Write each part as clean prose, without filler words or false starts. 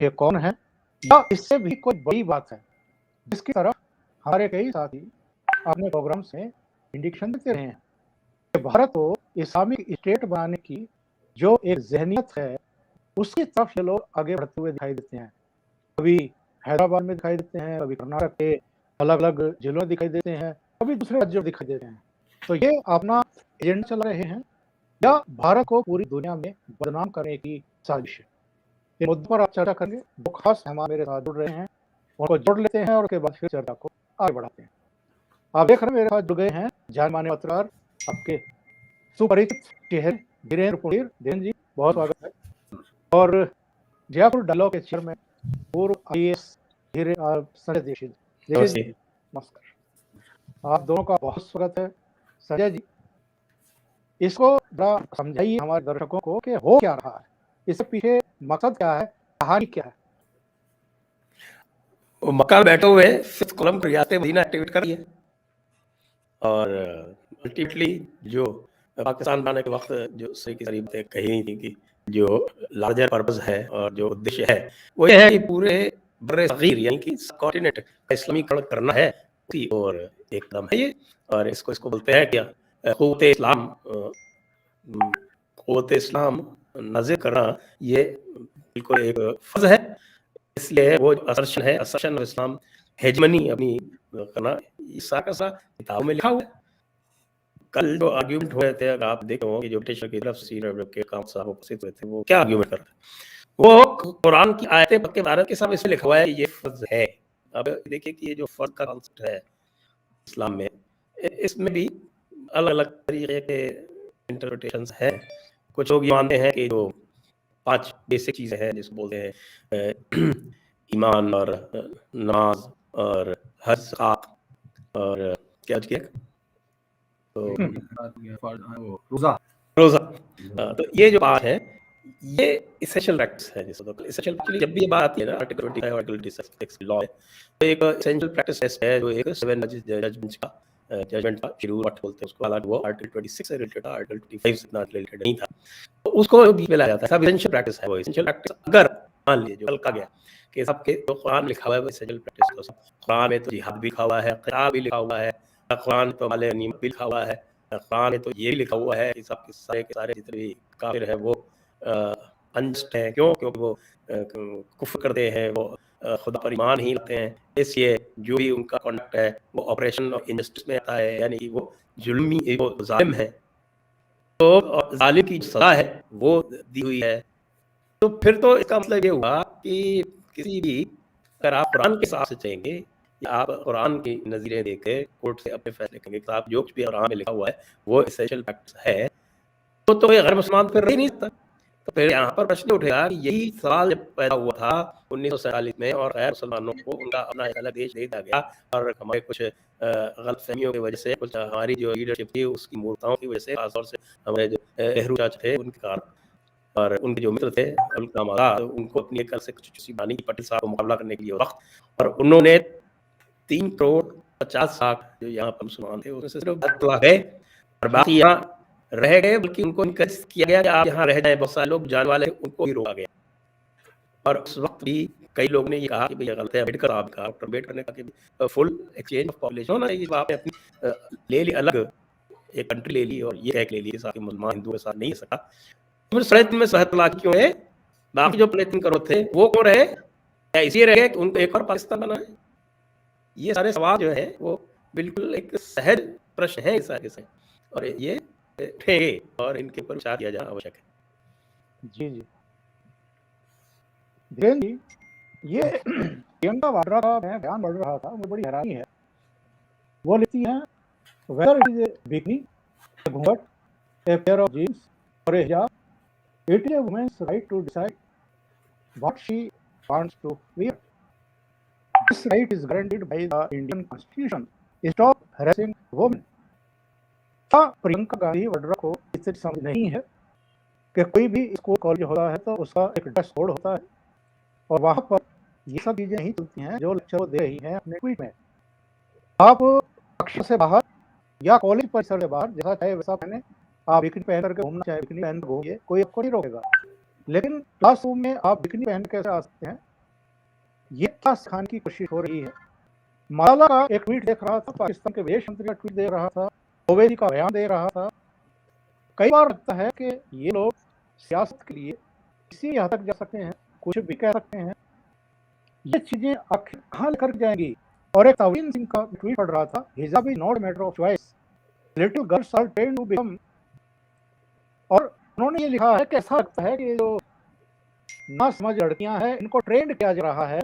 ये कौन है, या इससे भी कोई बड़ी बात है जिसकी तरफ हमारे कई साथी अपने प्रोग्राम्स में इंडिकेशन देते रहे हैं कि भारत को इस्लामिक स्टेट बनाने की जो एक ज़हनियत है, उसकी तरफ ये लोग आगे बढ़ते हुए दिखाई देते हैं। कभी हैदराबाद में दिखाई देते हैं, कभी कर्नाटक के अलग-अलग जिलों में दिखाई देते हैं, कभी दूसरे राज्यों में दिखाई देते हैं। तो ये अपना एजेंडा चला रहे हैं या भारत को पूरी दुनिया में बदनाम करने की साजिश है। इस मुद्दे पर आप चर्चा करेंगे। जो खास मेहमान मेरे साथ जुड़ रहे हैं, उनको जोड़ लेते हैं और उसके बाद फिर चर्चा को आगे बढ़ाते हैं। आप देख रहे हैं मेरे साथ जुड़ गए हैं जाने-माने पत्रकार, आपके सुपरिचित चेहरे धीरेन्द्र पुनीर। धीरेन्द्र जी, बहुत स्वागत है। और जयपुर डायलॉग के चेयरमैन पूर्व आईएएस संजय दीक्षित। दीक्षित जी, नमस्कार। आप दोनों का बहुत स्वागत है। संजय जी, इसको जरा समझाइए हमारे दर्शकों को कि हो क्या रहा है, इसके पीछे मकसद क्या है, कहानी क्या है? वो मक्का बैठे हुए फिफ्थ कॉलम पर जाते मदीना एक्टिवेट कर दिए और अल्टीमेटली जो पाकिस्तान बनाने के वक्त जो सही की सारी बातें कही थी कि जो लार्जर पर्पस है और जो उद्देश्य है वो ये है कि पूरे बर्रे सगीर यानी कि कॉन्टिनेंट का इस्लामीकरण करना है और एक कदम है ये। और इसको बोलते हैं क्या क़ुव्वत इस्लाम नाज़िल करना, ये बिल्कुल एक फर्ज है। इसलिए वो असर्शन है, असर्शन ऑफ इस्लाम हेजमनी अपनी करना, ये सारा सा किताबों में लिखा हुआ है। कल जो आर्ग्यूमेंट हुए थे, अगर आप देखे होंगे, जो ब्रिटिश की तरफ से के काम साहब उपस्थित हुए थे, वो क्या आर्ग्यूमेंट कर रहे थे? वो कुरान की आयतें पक्के भारत के साथ इसमें लिखा हुआ है ये फर्ज है। अब देखिए कि ये जो फर्ज का कॉन्सेप्ट है इस्लाम में, इसमें भी अलग अलग तरीके के इंटरप्रिटेशंस हैं। कुछ लोग ये मानते हैं कि जो 5 बेसिक चीज़ें हैं जिसको बोलते हैं ईमान और नमाज और हज, ज़कात और क्या किया तो रोज़ा। तो ये जो बात है ये इसेंशियल प्रैक्टिस है। जिसको तो इसेंशियल एक्चुअली जब भी ये बात आती है ना, आर्टिकल 25 आर्टिकल 26 लॉ है, तो एक इसेंशियल प्रैक्टिस टेस्ट है जो एक 7 जजमेंट्स का जजमेंट का शेड्यूल व्हाट बोलते हैं उसको, हालांकि वो आर्टिकल 26 से रिलेटेड था, आर्टिकल 25 से इतना रिलेटेड नहीं था, तो उसको बीच में लाया जाता है। सब इसेंशियल प्रैक्टिस है। वो इसेंशियल प्रैक्टिस अगर मान लीजिए जो कल का गया कि सबके जो कुरान लिखा हुआ है वो इसेंशियल प्रैक्टिस, तो कुरान में तो जिहाद भी लिखा हुआ है, क़िताल भी लिखा हुआ है, कुरान तो माले गनीमत भी लिखा हुआ है, कुरान में तो ये भी लिखा हुआ है कि सब के सारे जितने भी काफिर हैं वो अनजस्ट हैं। क्यों? क्योंकि वो कुफ्र करते हैं, वो खुदा पर ईमान ही रखते हैं, इसलिए जो भी उनका कॉन्डक्ट है वो ऑपरेशन ऑफ इनजस्टिस में आता है, यानी कि वो जुल्मी, वो जालिम है, तो जालिम की सजा है वो दी हुई है। तो फिर तो इसका मतलब ये हुआ कि किसी भी, अगर आप कुरान के हिसाब से चलेंगे या आप कुरान की नज़ीरें देख के कोर्ट से अपने फैसले करेंगे कि आप जो कुछ भी कुरान में लिखा हुआ है वो एसेंशियल फैक्ट्स है, तो ये गैर मुसलमान फिर रह नहीं सकता। तो फिर यहाँ पर प्रश्न उठेगा कि यही सवाल जब पैदा हुआ था 1947 में और गैर मुसलमानों को उनका अपना एक अलग देश दे दिया गया, और हमारे कुछ गलतफहमियों की वजह से, कुछ हमारी जो लीडरशिप थी उसकी मूर्ताओं की वजह से, खासतौर से हमारे जो नेहरू चाचा थे उनके कारण, और उनके जो मित्र थे अब्दुल कलाम आज़ाद, उनको अपनी एक से कुछ बानी पटेल साहब को मुकाबला करने के लिए वक्त, और उन्होंने 3 करोड़ 50 लाख जो यहाँ पर मुसलमान थे उसमें से सिर्फ 10 लाख गए और बाकी यहाँ रह गए, बल्कि उनको इनकरेज किया गया कि आप यहाँ रह जाएं। बहुत सारे लोग जाने वाले उनको भी रोका गया, और उस वक्त भी कई लोगों ने ये कहा कि भैया गलत है। अम्बेडकर साहब का, डॉक्टर अम्बेडकर ने कहा कि फुल एक्सचेंज ऑफ पॉपुलेशन होना चाहिए। आपने अपनी ले ली अलग एक कंट्री ले ली और ये एक ले ली, साथ मुसलमान हिंदू के साथ नहीं सका। फिर सड़क में 7 लाख क्यों है? बाकी जो पॉलिटिकल करो थे वो क्यों रहे? क्या इसी रह गए कि उनको एक और पाकिस्तान बना है? ये सारे सवाल जो है वो बिल्कुल एक सहज प्रश्न है इस आगे से, और ये थे और इनके ऊपर विचार किया जाना आवश्यक है। जी जी, धीरेन्द्र जी, ये प्रियंका वाड्रा का मैं बयान पढ़ रहा था, मुझे बड़ी हैरानी है। वो लिखती हैं, whether it is a bikini, a घूंघट, a pair of jeans or a hijab, it is a woman's right to decide what she wants to wear. This right is guaranteed by the Indian Constitution. Stop harassing women. क्या प्रियंका गांधी वाड्रा को इससे समझ नहीं है कि कोई भी स्कूल कॉलेज होता है तो उसका एक ड्रेस कोड होता है, और वहां पर ये सब चीजें नहीं चलती हैं जो लेक्चर दे रही हैं अपने ट्वीट में। आप कक्षा से बाहर या कॉलेज परिसर से बाहर जैसा चाहे वैसा पहने, आप बिकनी पहन करके घूमना चाहे बिकनी पहन कर घूमिए, कोई आपको नहीं रोकेगा। लेकिन क्लासरूम में आप बिकनी पहन कैसे आ सकते हैं ये क्या सिखाने की कोशिश हो रही है? मलाला का एक ट्वीट देख रहा था, पाकिस्तान के विदेश मंत्री का ट्वीट दे रहा था, ओवैसी का बयान दे रहा था। कई बार लगता है कि ये लोग सियासत के लिए इसी हद तक जा सकते हैं, कुछ भी कह सकते हैं। ये चीजें आखिर कहाँ लेकर जाएंगी? और एक तवीन सिंह का ट्वीट पढ़ रहा था, हिजाब is not matter of choice, little girls are trained to become. और उन्होंने ये लिखा है कि ऐसा लगता है कि जो ना समझ लड़कियां हैं, इनको ट्रेंड किया जा रहा है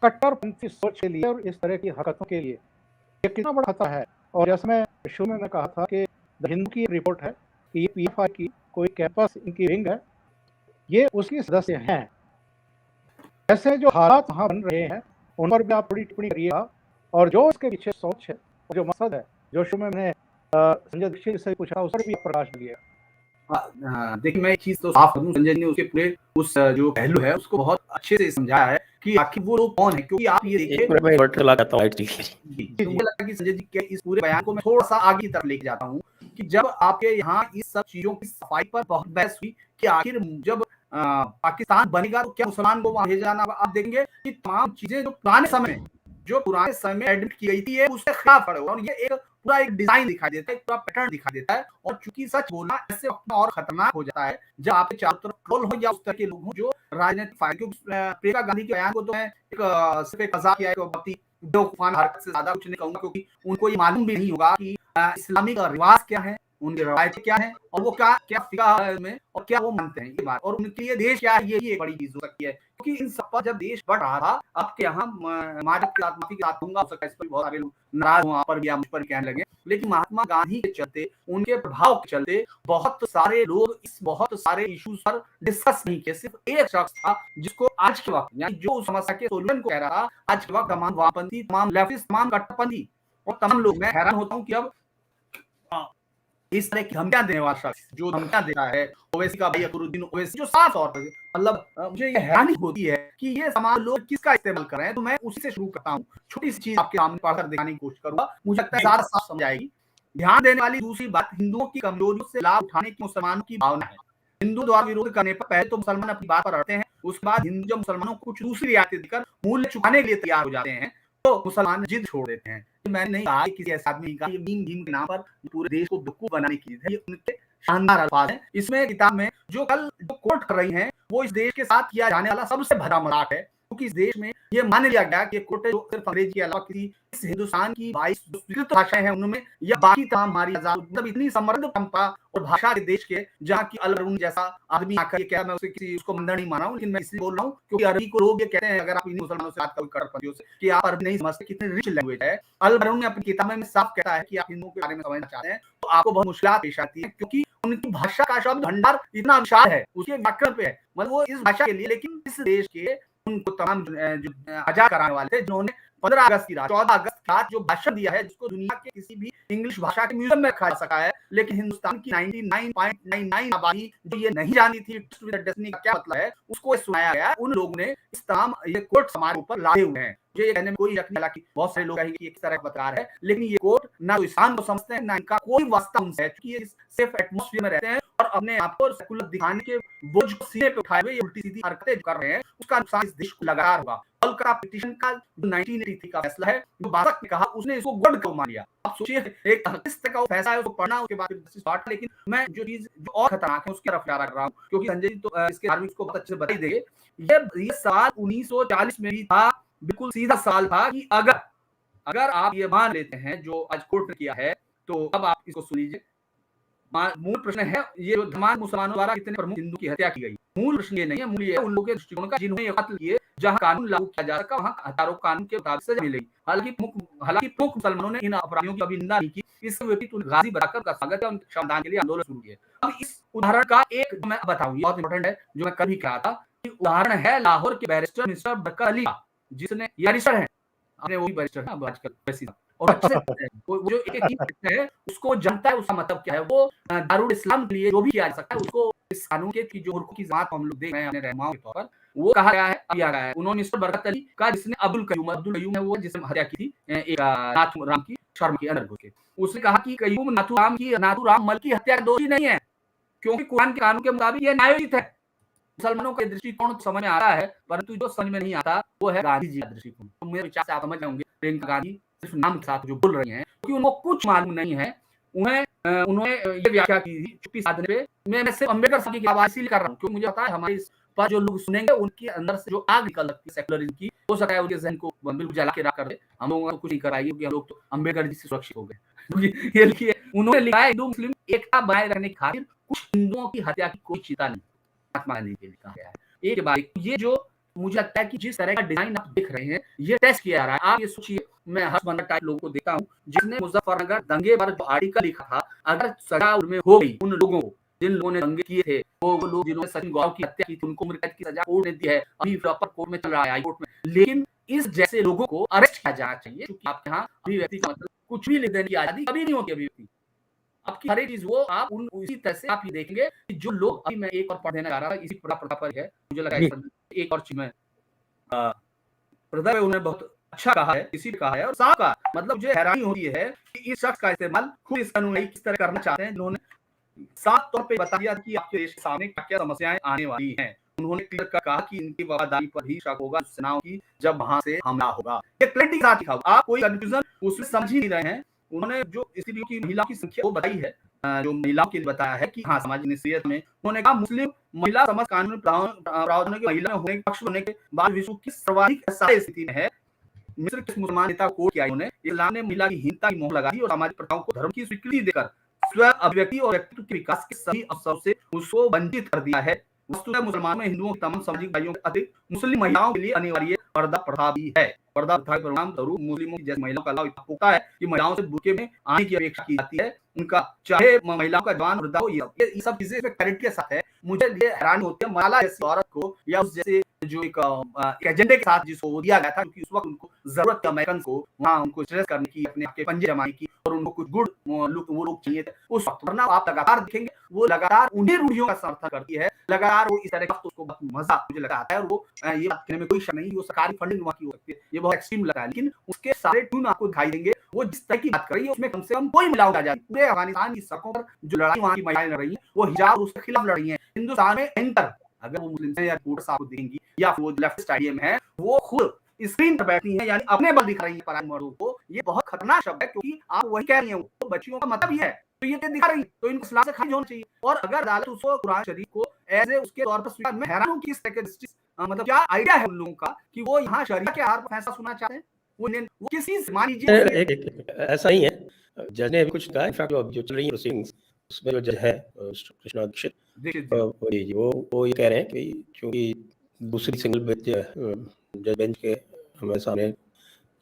कट्टरपंथी सोच के लिए और इस तरह की हरकतों के लिए। ये कितना बड़ा खतरा है। और जैसे मैं शुरू में कहा था कि द हिंदू की रिपोर्ट है कि ये पीएफआई की कोई कैंपस इनकी विंग है, ये उसकी सदस्य हैं। ऐसे जो हालात वहाँ बन रहे हैं उन पर भी आप थोड़ी टिप्पणी करिएगा, और जो इसके पीछे सोच है, जो मकसद है, जो शुरू में मैंने संजय दीक्षित से पूछा था, उस पर भी प्रकाश डालिएगा। देखिए, मैं एक चीज तो साफ कर दूं, संजय ने उसके पूरे उस जो पहलू है उसको बहुत अच्छे से समझाया है कि आखिर वो लोग कौन है। क्योंकि आप ये देखिए, एक मिनट में इन्वर्टर लगाता हूँ, लाइट चली गई। तो मुझे लगता है कि संजय जी के इस पूरे बयान को मैं थोड़ा सा आगे की तरफ लेके जाता हूँ कि जब आपके यहाँ इस सब चीजों की सफाई पर बहुत बहस हुई कि आखिर जब पाकिस्तान बनेगा तो क्या मुसलमान को वहां भेजा जाना, आप देखेंगे कि तमाम चीजें जो पुराने समय में एडमिट की गई थी ये उसके खिलाफ खड़े हुए, और ये एक पूरा एक डिजाइन दिखाई देता है, एक पूरा पैटर्न दिखाई देता है। और चूंकि सच बोलना ऐसे वक्त और खतरनाक हो जाता है जब आपके चारों तरफ ट्रोल हो या उस तरह के लोग हों जो राजनीतिक फायदे। क्योंकि प्रियंका गांधी के बयान को तो मैं सिर्फ एक मजाक या एक बहुत ही बेवकूफाना हरकत से ज्यादा कुछ नहीं कहूंगा, क्योंकि उनको ये मालूम भी नहीं होगा कि इस्लामिक रिवाज क्या है, उनके रवायतें क्या है, और वो क्या क्या फिका है में, और क्या वो मानते हैं ये बात, और उनके लिए देश क्या है, ये एक बड़ी चीज हो सकती है। क्योंकि इन सब पर जब देश बढ़ रहा था, अब के यहाँ मादक के साथ माफी के साथ दूंगा, हो सकता है इस पर बहुत सारे लोग नाराज हुआ पर भी या मुझ पर कहने लगे, लेकिन महात्मा गांधी के चलते, उनके प्रभाव के चलते बहुत सारे लोग इस बहुत सारे इश्यूज पर डिस्कस नहीं किए। सिर्फ एक शख्स था जिसको आज के वक्त, यानी जो उस समस्या के सोल्यूशन को कह रहा था, आज के वक्त तमाम वामपंथी, तमाम लेफ्टिस्ट, तमाम कट्टरपंथी और तमाम लोग, मैं हैरान होता हूँ कि अब इस तरह की धमकियां देने वाला शख्स जो धमकियां दे रहा है, ओवैसी का भाई अकबरुद्दीन ओवैसी, जो साफ तौर पर मतलब मुझे ये हैरानी होती है कि ये समाज लोग किसका इस्तेमाल कर रहे हैं। तो मैं उसी से शुरू करता हूँ, छोटी सी चीज आपके सामने पढ़कर दिखाने की कोशिश करूंगा, मुझे लगता है ज्यादा साफ समझ आएगी। ध्यान देने वाली दूसरी बात, हिंदुओं की कमजोरियों से लाभ उठाने की मुसलमानों की भावना है। हिंदू द्वारा विरोध करने पर पहले तो मुसलमान अपनी बात पर अड़ते हैं, उसके बाद हिंदू जब मुसलमानों को कुछ दूसरी रियायतें देकर मूल्य चुकाने के लिए तैयार हो जाते हैं तो मुसलमान जिद छोड़ देते हैं। मैंने नहीं कहा किसी ऐसे आदमी का, ये भीम के नाम पर पूरे देश को बेवकूफ बनाने की है, ये उनके शानदार अल्फाज हैं। इसमें किताब में जो कल जो कोट कर रही हैं वो इस देश के साथ किया जाने वाला सबसे बड़ा मजाक है, क्योंकि इस देश में ये मान लिया गया कि कोट जो सिर्फ अंग्रेजी के अलावा किसी इस हिंदुस्तान की 22 स्वीकृत भाषाएं हैं उनमें या बाकी तमाम हमारी मतलब इतनी समृद्ध परंपरा और भाषा के देश के, जहाँ की अल अरुण जैसा आदमी आकर क्या, मैं उसे किसी उसको मंदर नहीं माना हूँ, लेकिन मैं इसलिए बोल रहा हूँ क्योंकि अरबी को लोग ये कहते हैं, अगर आप इन मुसलमानों से बात करो कट्टरपंथियों से, कि आप अरबी नहीं समझते, कितनी रिच लैंग्वेज है। अल अरुण ने अपनी किताब में साफ कहता है कि आप हिंदुओं के बारे में समझना चाहते हैं तो आपको बहुत मुश्किल पेश आती है, क्योंकि उनकी भाषा का शब्द भंडार इतना विशाल है, उसके व्याकरण पे है, मतलब वो इस भाषा के लिए। लेकिन इस देश के उनको तमाम जो आजाद कराने वाले थे, जिन्होंने 15 अगस्त की रात, 14 अगस्त की रात जो भाषण दिया है, जिसको दुनिया के किसी भी इंग्लिश भाषा के म्यूजियम में रखा जा सका है, लेकिन हिंदुस्तान की 99.99 आबादी जो ये नहीं जानती थी डेस्टिनी का क्या मतलब है, उसको सुनाया गया। उन लोगों ने इस तमाम ये कोट समाज पर लादे हुए हैं। मुझे ये कहने में कोई यकीन, हालांकि बहुत सारे लोग कहेंगे कि किस तरह का बतरार है, लेकिन ये कोट ना तो इस्लाम को समझते हैं, ना इनका कोई वास्ता उनसे है, क्योंकि ये सिर्फ एटमॉस्फेयर में रहते हैं और अपने आप को सेकुलर दिखाने के बोझ को सीने पे उठाए हुए ये उल्टी सीधी हरकतें कर रहे हैं। उसका नुकसान इस देश को लगातार होगा। कोलकाता पिटीशन का जो 1983 का फैसला है, जो बासक ने कहा, उसने इसको गढ़ क्यों मान लिया। आप सोचिए, एक किस तरह का फैसला है, उसको पढ़ना, उसके बाद लेकिन मैं जो चीज जो और खतरनाक है उसकी तरफ इशारा कर रहा हूँ, क्योंकि संजय जी तो इसके धार्मिक को बहुत अच्छे से बता ही देंगे। ये साल 1940 में भी था, बिल्कुल सीधा साल था कि अगर आप ये मान लेते हैं जो आज कोर्ट ने किया है, तो अब आप इसको सुन लीजिए। मूल प्रश्न है ये जो धर्मांध मुसलमानों द्वारा कितने प्रमुख हिंदू की हत्या की गई। मूल प्रश्न ये नहीं है, मूल ये है उन लोगों के दृष्टिकोण का जिन्होंने ये कत्ल किए, जहां कानून लागू किया जा सका वहां हत्यारों कानून के मुताबिक सजा मिलेगी। हालांकि प्रमुख मुसलमानों ने इन अपराधियों की निंदा नहीं की, इसके विपरीत गाजी बनाकर का स्वागत है, उनके क्षमदान के लिए आंदोलन शुरू किए। अब इस उदाहरण का एक मैं बताऊं, बहुत इंपॉर्टेंट है, जो मैं कल भी कहा था कि उदाहरण है लाहौर के बैरिस्टर मिस्टर बरकत अली का, जिसने बैरिस्टर है, आपने वही बैरिस्टर है आजकल वैसी, और अच्छे से वो जो एक ही है उसको जानता है, उसका मतलब क्या है। वो दारुल इस्लाम के लिए जो भी किया जा सकता है उसको इस कानून के की जो हुर्क की जमात हम लोग देख रहे हैं अपने रहनुमाओं के तौर पर, वो कहा गया है, अभी आ गया है। उन्होंने मिस्टर बरकत अली का, जिसने अब्दुल कयूम है वो, जिसने हत्या की थी एक नाथूराम की शर्म के अंदर घुस के, उसने कहा कि कयूम नाथूराम मल की हत्या दोषी नहीं है, क्योंकि कुरान के कानून के मुताबिक ये न्यायोचित है। मुसलमानों का दृष्टिकोण समझ में आ रहा है, परंतु जो समझ में नहीं आता वो है गांधी जी का दृष्टिकोण। तो मेरे विचार से आप समझ जाओगे प्रियंका गांधी सिर्फ नाम के साथ जो बोल रही हैं, क्योंकि उनको कुछ मालूम नहीं है। उन्होंने ये व्याख्या की थी चुप्पी साधने पे, मैं सिर्फ अम्बेडकर साहब की आवाज इसीलिए कर रहा हूँ क्योंकि मुझे पता है हमारे इस पर जो लोग सुनेंगे उनके अंदर से जो आग निकल सकती है सेकुलरिज्म की, हो सकता है उनके जहन को बिल्कुल जला के रख कर दे। हम लोगों को कुछ नहीं कराएगी क्योंकि हम लोग तो अम्बेडकर जी से सुरक्षित हो गए। क्योंकि ये लिखिए उन्होंने लिखा है हिंदू मुस्लिम एकता बनाए रखने की खातिर कुछ हिंदुओं की हत्या की कोई चिंता नहीं। महात्मा गांधी के लिखा गया है। एक के बाद एक ये जो मुझे लगता है कि जिस तरह का डिजाइन आप देख रहे हैं ये टेस्ट किया जा रहा है। आप ये सोचिए, मैं हर्षवर्धन टाइप लोगों को देखता हूँ जिसने मुजफ्फरनगर दंगे पर जो आर्टिकल लिखा था, अगर सजा उनमें हो गई उन लोगों को जिन लोगों ने दंगे किए थे, वो लोग जिन्होंने सचिन गौरव की हत्या की थी, उनको उम्र कैद की सजा कोर्ट ने दी है, अभी अपर कोर्ट में चल रहा है, हाई कोर्ट में। लेकिन इस जैसे लोगों को अरेस्ट किया जाना चाहिए क्योंकि आपके यहाँ अभिव्यक्ति का मतलब कुछ भी लिख देने की आजादी कभी नहीं होती। अभिव्यक्ति आपकी हर एक चीज वो आप उसी तरह से आप ये देखेंगे कि जो लोग, अभी मैं एक और पढ़ देना चाह रहा था इसी प्रथा पर है, मुझे लगा एक और चीज में प्रथा उन्होंने बहुत अच्छा कहा है, इसी कहा है और साफ कहा। मतलब मुझे हैरानी होती है कि इस शख्स का इस्तेमाल खुद इस अनुयायी किस तरह करना चाहते हैं, जिन्होंने साफ तौर पे बता दिया कि आपके देश के सामने क्या क्या समस्याएं आने वाली हैं। उन्होंने क्लियर कर कहा कि इनकी वफादारी पर ही शक होगा सेनाओं की जब वहां से हमला होगा। ये क्लैरिटी के साथ लिखा हुआ, आप कोई कंफ्यूजन उसमें समझ ही नहीं रहे हैं। उन्होंने जो स्त्रियों की महिलाओं की संख्या वो बताई है, जो महिलाओं के लिए बताया है कि हाँ सामाजिक निश्चित में उन्होंने कहा मुस्लिम महिला समाज कानूनी प्रावधानों की महिला होने के पक्ष होने के बाद विश्व की सर्वाधिक स्थिति में है। मिस्र के मुसलमान नेता कोर्ट किया, उन्होंने इस्लाम ने महिला की हीनता की मोहर लगा दी और सामाजिक प्रथाओं को धर्म की स्वीकृति देकर स्व अभिव्यक्ति और व्यक्तित्व के विकास के सभी अवसरों से उसको वंचित कर दिया है। वस्तुतः मुसलमानों में हिंदुओं के तमाम सामाजिक भाइयों के अधिक मुस्लिम महिलाओं के लिए अनिवार्य पर्दा प्रथा भी है। पर्दा प्रथा के परिणाम स्वरूप मुस्लिमों की जैसी महिलाओं का लाभ इतना होता है कि महिलाओं से बुर्के में आने की अपेक्षा की जाती है। उनका चाहे महिलाओं का जवान वृद्धा हो, ये सब चीजें क्लैरिटी के साथ है। मुझे ये हैरानी होती है मलाला जैसी औरत को या उस जैसे जो एक एजेंडे के साथ जिसको दिया गया था, क्योंकि उस वक्त उनको जरूरत थी अमेरिकन को वहां उनको स्ट्रेस करने की, अपने आपके पंजे जमाने की और उनको कुछ गुड लुक वो लोग चाहिए थे उस वक्त। वरना आप लगातार देखेंगे वो लगातार उन्हीं रूढ़ियों का समर्थन करती है, लगातार वो इस तरह का उसको बहुत मजा मुझे लगा आता है। और वो ये बात कहने में कोई शक नहीं, वो सरकारी फंडिंग वहां की हो सकती है, ये बहुत एक्सट्रीम लगा है, लेकिन उसके सारे ट्यून आपको दिखाई देंगे। वो जिस तरह की बात कर रही है उसमें कम से कम कोई महिलाओं आ जाती। पूरे अफगानिस्तान की सड़कों पर जो लड़ाई वहां की महिलाएं लड़ रही है वो हिजाब उसके खिलाफ लड़ रही है। हिंदुस्तान में एंकर अगर वो मुस्लिम या रिपोर्टर्स आपको देंगी या वो लेफ्ट आइडियम है वो खुद स्क्रीन पर बैठती है, यानी अपने बल दिखा रही है पराई मर्दों को। ये बहुत खतरनाक शब्द है क्योंकि आप वही कह रही हैं, वो बच्चियों का मतलब ये है, तो ये दिखा रही है तो इनको इस्लाम से खारिज होना चाहिए। और अगर अदालत उसको कुरान शरीफ को एज ए उसके तौर पर स्वीकार, मैं हैरान हूं कि इस तरह के मतलब क्या आइडिया है उन लोगों का कि वो यहाँ शरीयत के आधार पर फैसला सुनना चाहते हैं। वो किसी से मान लीजिए ऐसा नहीं है, जज ने अभी कुछ कहा। इनफैक्ट जो चल रही है प्रोसीडिंग्स उसमें जो जज है कृष्णा दीक्षित वो ये कह रहे हैं कि क्योंकि दूसरी सिंगल बेंच जज बेंच के हमारे सामने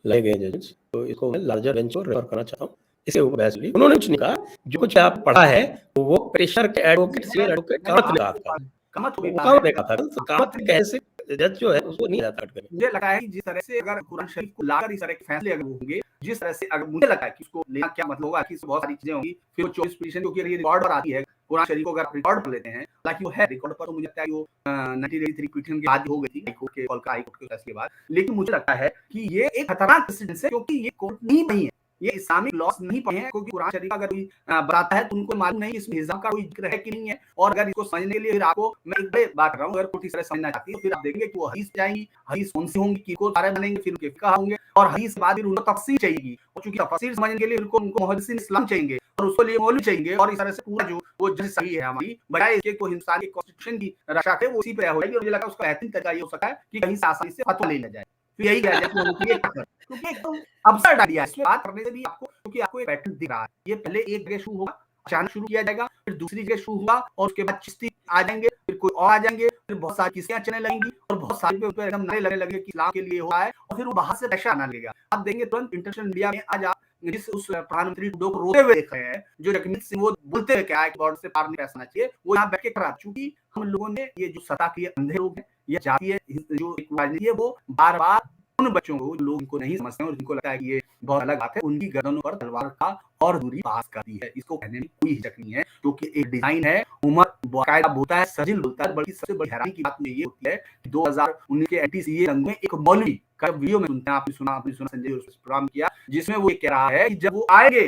लाए गए जजेस, तो इसको मैं लार्जर बेंच को रेफर करना चाहता हूँ। इसके ऊपर बहस ली उन्होंने कुछ नहीं कहा, जो कुछ आप पढ़ा है वो पेशर के एडवोकेट सीनियर एडवोकेट कामत ने कहा था। कामत कैसे जज जो है उसको नहीं जाता करने। मुझे लगा है कि जिस तरह से अगर कुरान शरीफ को लाकर इस तरह के फैसले अगर होंगे, जिस तरह से अगर मुझे लगा है कि उसको लेना क्या मतलब होगा कि बहुत सारी चीजें होंगी। फिर वो 24 पोजीशन क्योंकि ये रिकॉर्ड पर आती है कुरान शरीफ को अगर रिकॉर्ड पर लेते हैं, हालांकि वो है रिकॉर्ड पर, तो मुझे लगता है वो 1983 क्विटन के बाद हो गई थी हाईकोर्ट के कोलकाता हाईकोर्ट के फैसले के बाद। लेकिन मुझे लगता है कि ये एक खतरनाक प्रेसिडेंस है क्योंकि ये कोर्ट नहीं है, ये इस्लामिक लॉस नहीं पढ़े हैं, क्योंकि कुरान शरीफ अगर कोई बताता है तो उनको मालूम नहीं इसमें हिजाब का कोई जिक्र है कि नहीं है। और अगर इसको समझने के लिए फिर आपको मैं एक बड़ी बात कर रहा हूँ, अगर कोई इस तरह समझना चाहती है तो फिर आप देखेंगे कि वो हदीस जाएंगी, हदीस कौन सी होंगी, किसको तारे बनेंगे, फिर उनके फिक़ह होंगे और हदीस के बाद फिर उनको तफसीर चाहिए। और चूंकि तफसीर समझने के लिए उनको मुहद्दिसीन इस्लाम चाहिए और उसके लिए मौलवी चाहिए। और इस तरह से पूरा जो वो जज सही है हमारी बजाय इसके को हिंदुस्तान की कॉन्स्टिट्यूशन की रक्षा करे वो उसी पे हो जाएगी। और मुझे लगा उसका बेहतरीन तरीका ये हो सकता है कि कहीं से आसानी से फतवा ले लिया जाए। तो यही है क्योंकि एकदम अब्सर्ड आइडिया है। इसमें बात करने से भी आपको, क्योंकि आपको एक पैटर्न दिख रहा है, ये पहले एक जगह शुरू होगा, अचानक शुरू किया जाएगा, फिर दूसरी जगह शुरू होगा और उसके बाद चिश्ती आ जाएंगे, फिर कोई और आ जाएंगे, फिर बहुत सारी किस्तियां चलने लगेंगी और बहुत सारे पे एकदम नारे लगने लगे कि इस्लाम के लिए हो रहा है और फिर वो बाहर से प्रेशर आने लगेगा। आप देंगे तुरंत इंटरनेशनल मीडिया में आज आप जिस उस प्रधानमंत्री ट्रूडो को रोते हुए देख रहे हैं, जो जगमीत सिंह वो बोलते हुए क्या है कि बॉर्डर से पार नहीं पैसा चाहिए, वो यहाँ बैठ के करा। चूंकि हम लोगों ने ये जो सत्ता के अंधे लोग हैं, ये जातीय जो राजनीति है, वो बार बार उन बच्चों को जो लोग इनको नहीं समझते हैं और जिनको लगता है कि ये बहुत अलग बात है, उनकी गर्दनों पर तलवार का और दूरी पास कर दी है। इसको कहने में कोई हिचक नहीं है क्योंकि एक डिजाइन है, उमर बाकायदा बोलता है, सजिल बोलता है। बल्कि सबसे बड़ी हैरानी की बात मुझे ये होती है कि 2019 के एंटी-सीए रंग में एक मौलवी का वीडियो में सुनते हैं, आपने सुना संजय उस प्रोग्राम किया जिसमें वो ये कह रहा है कि जब वो आएंगे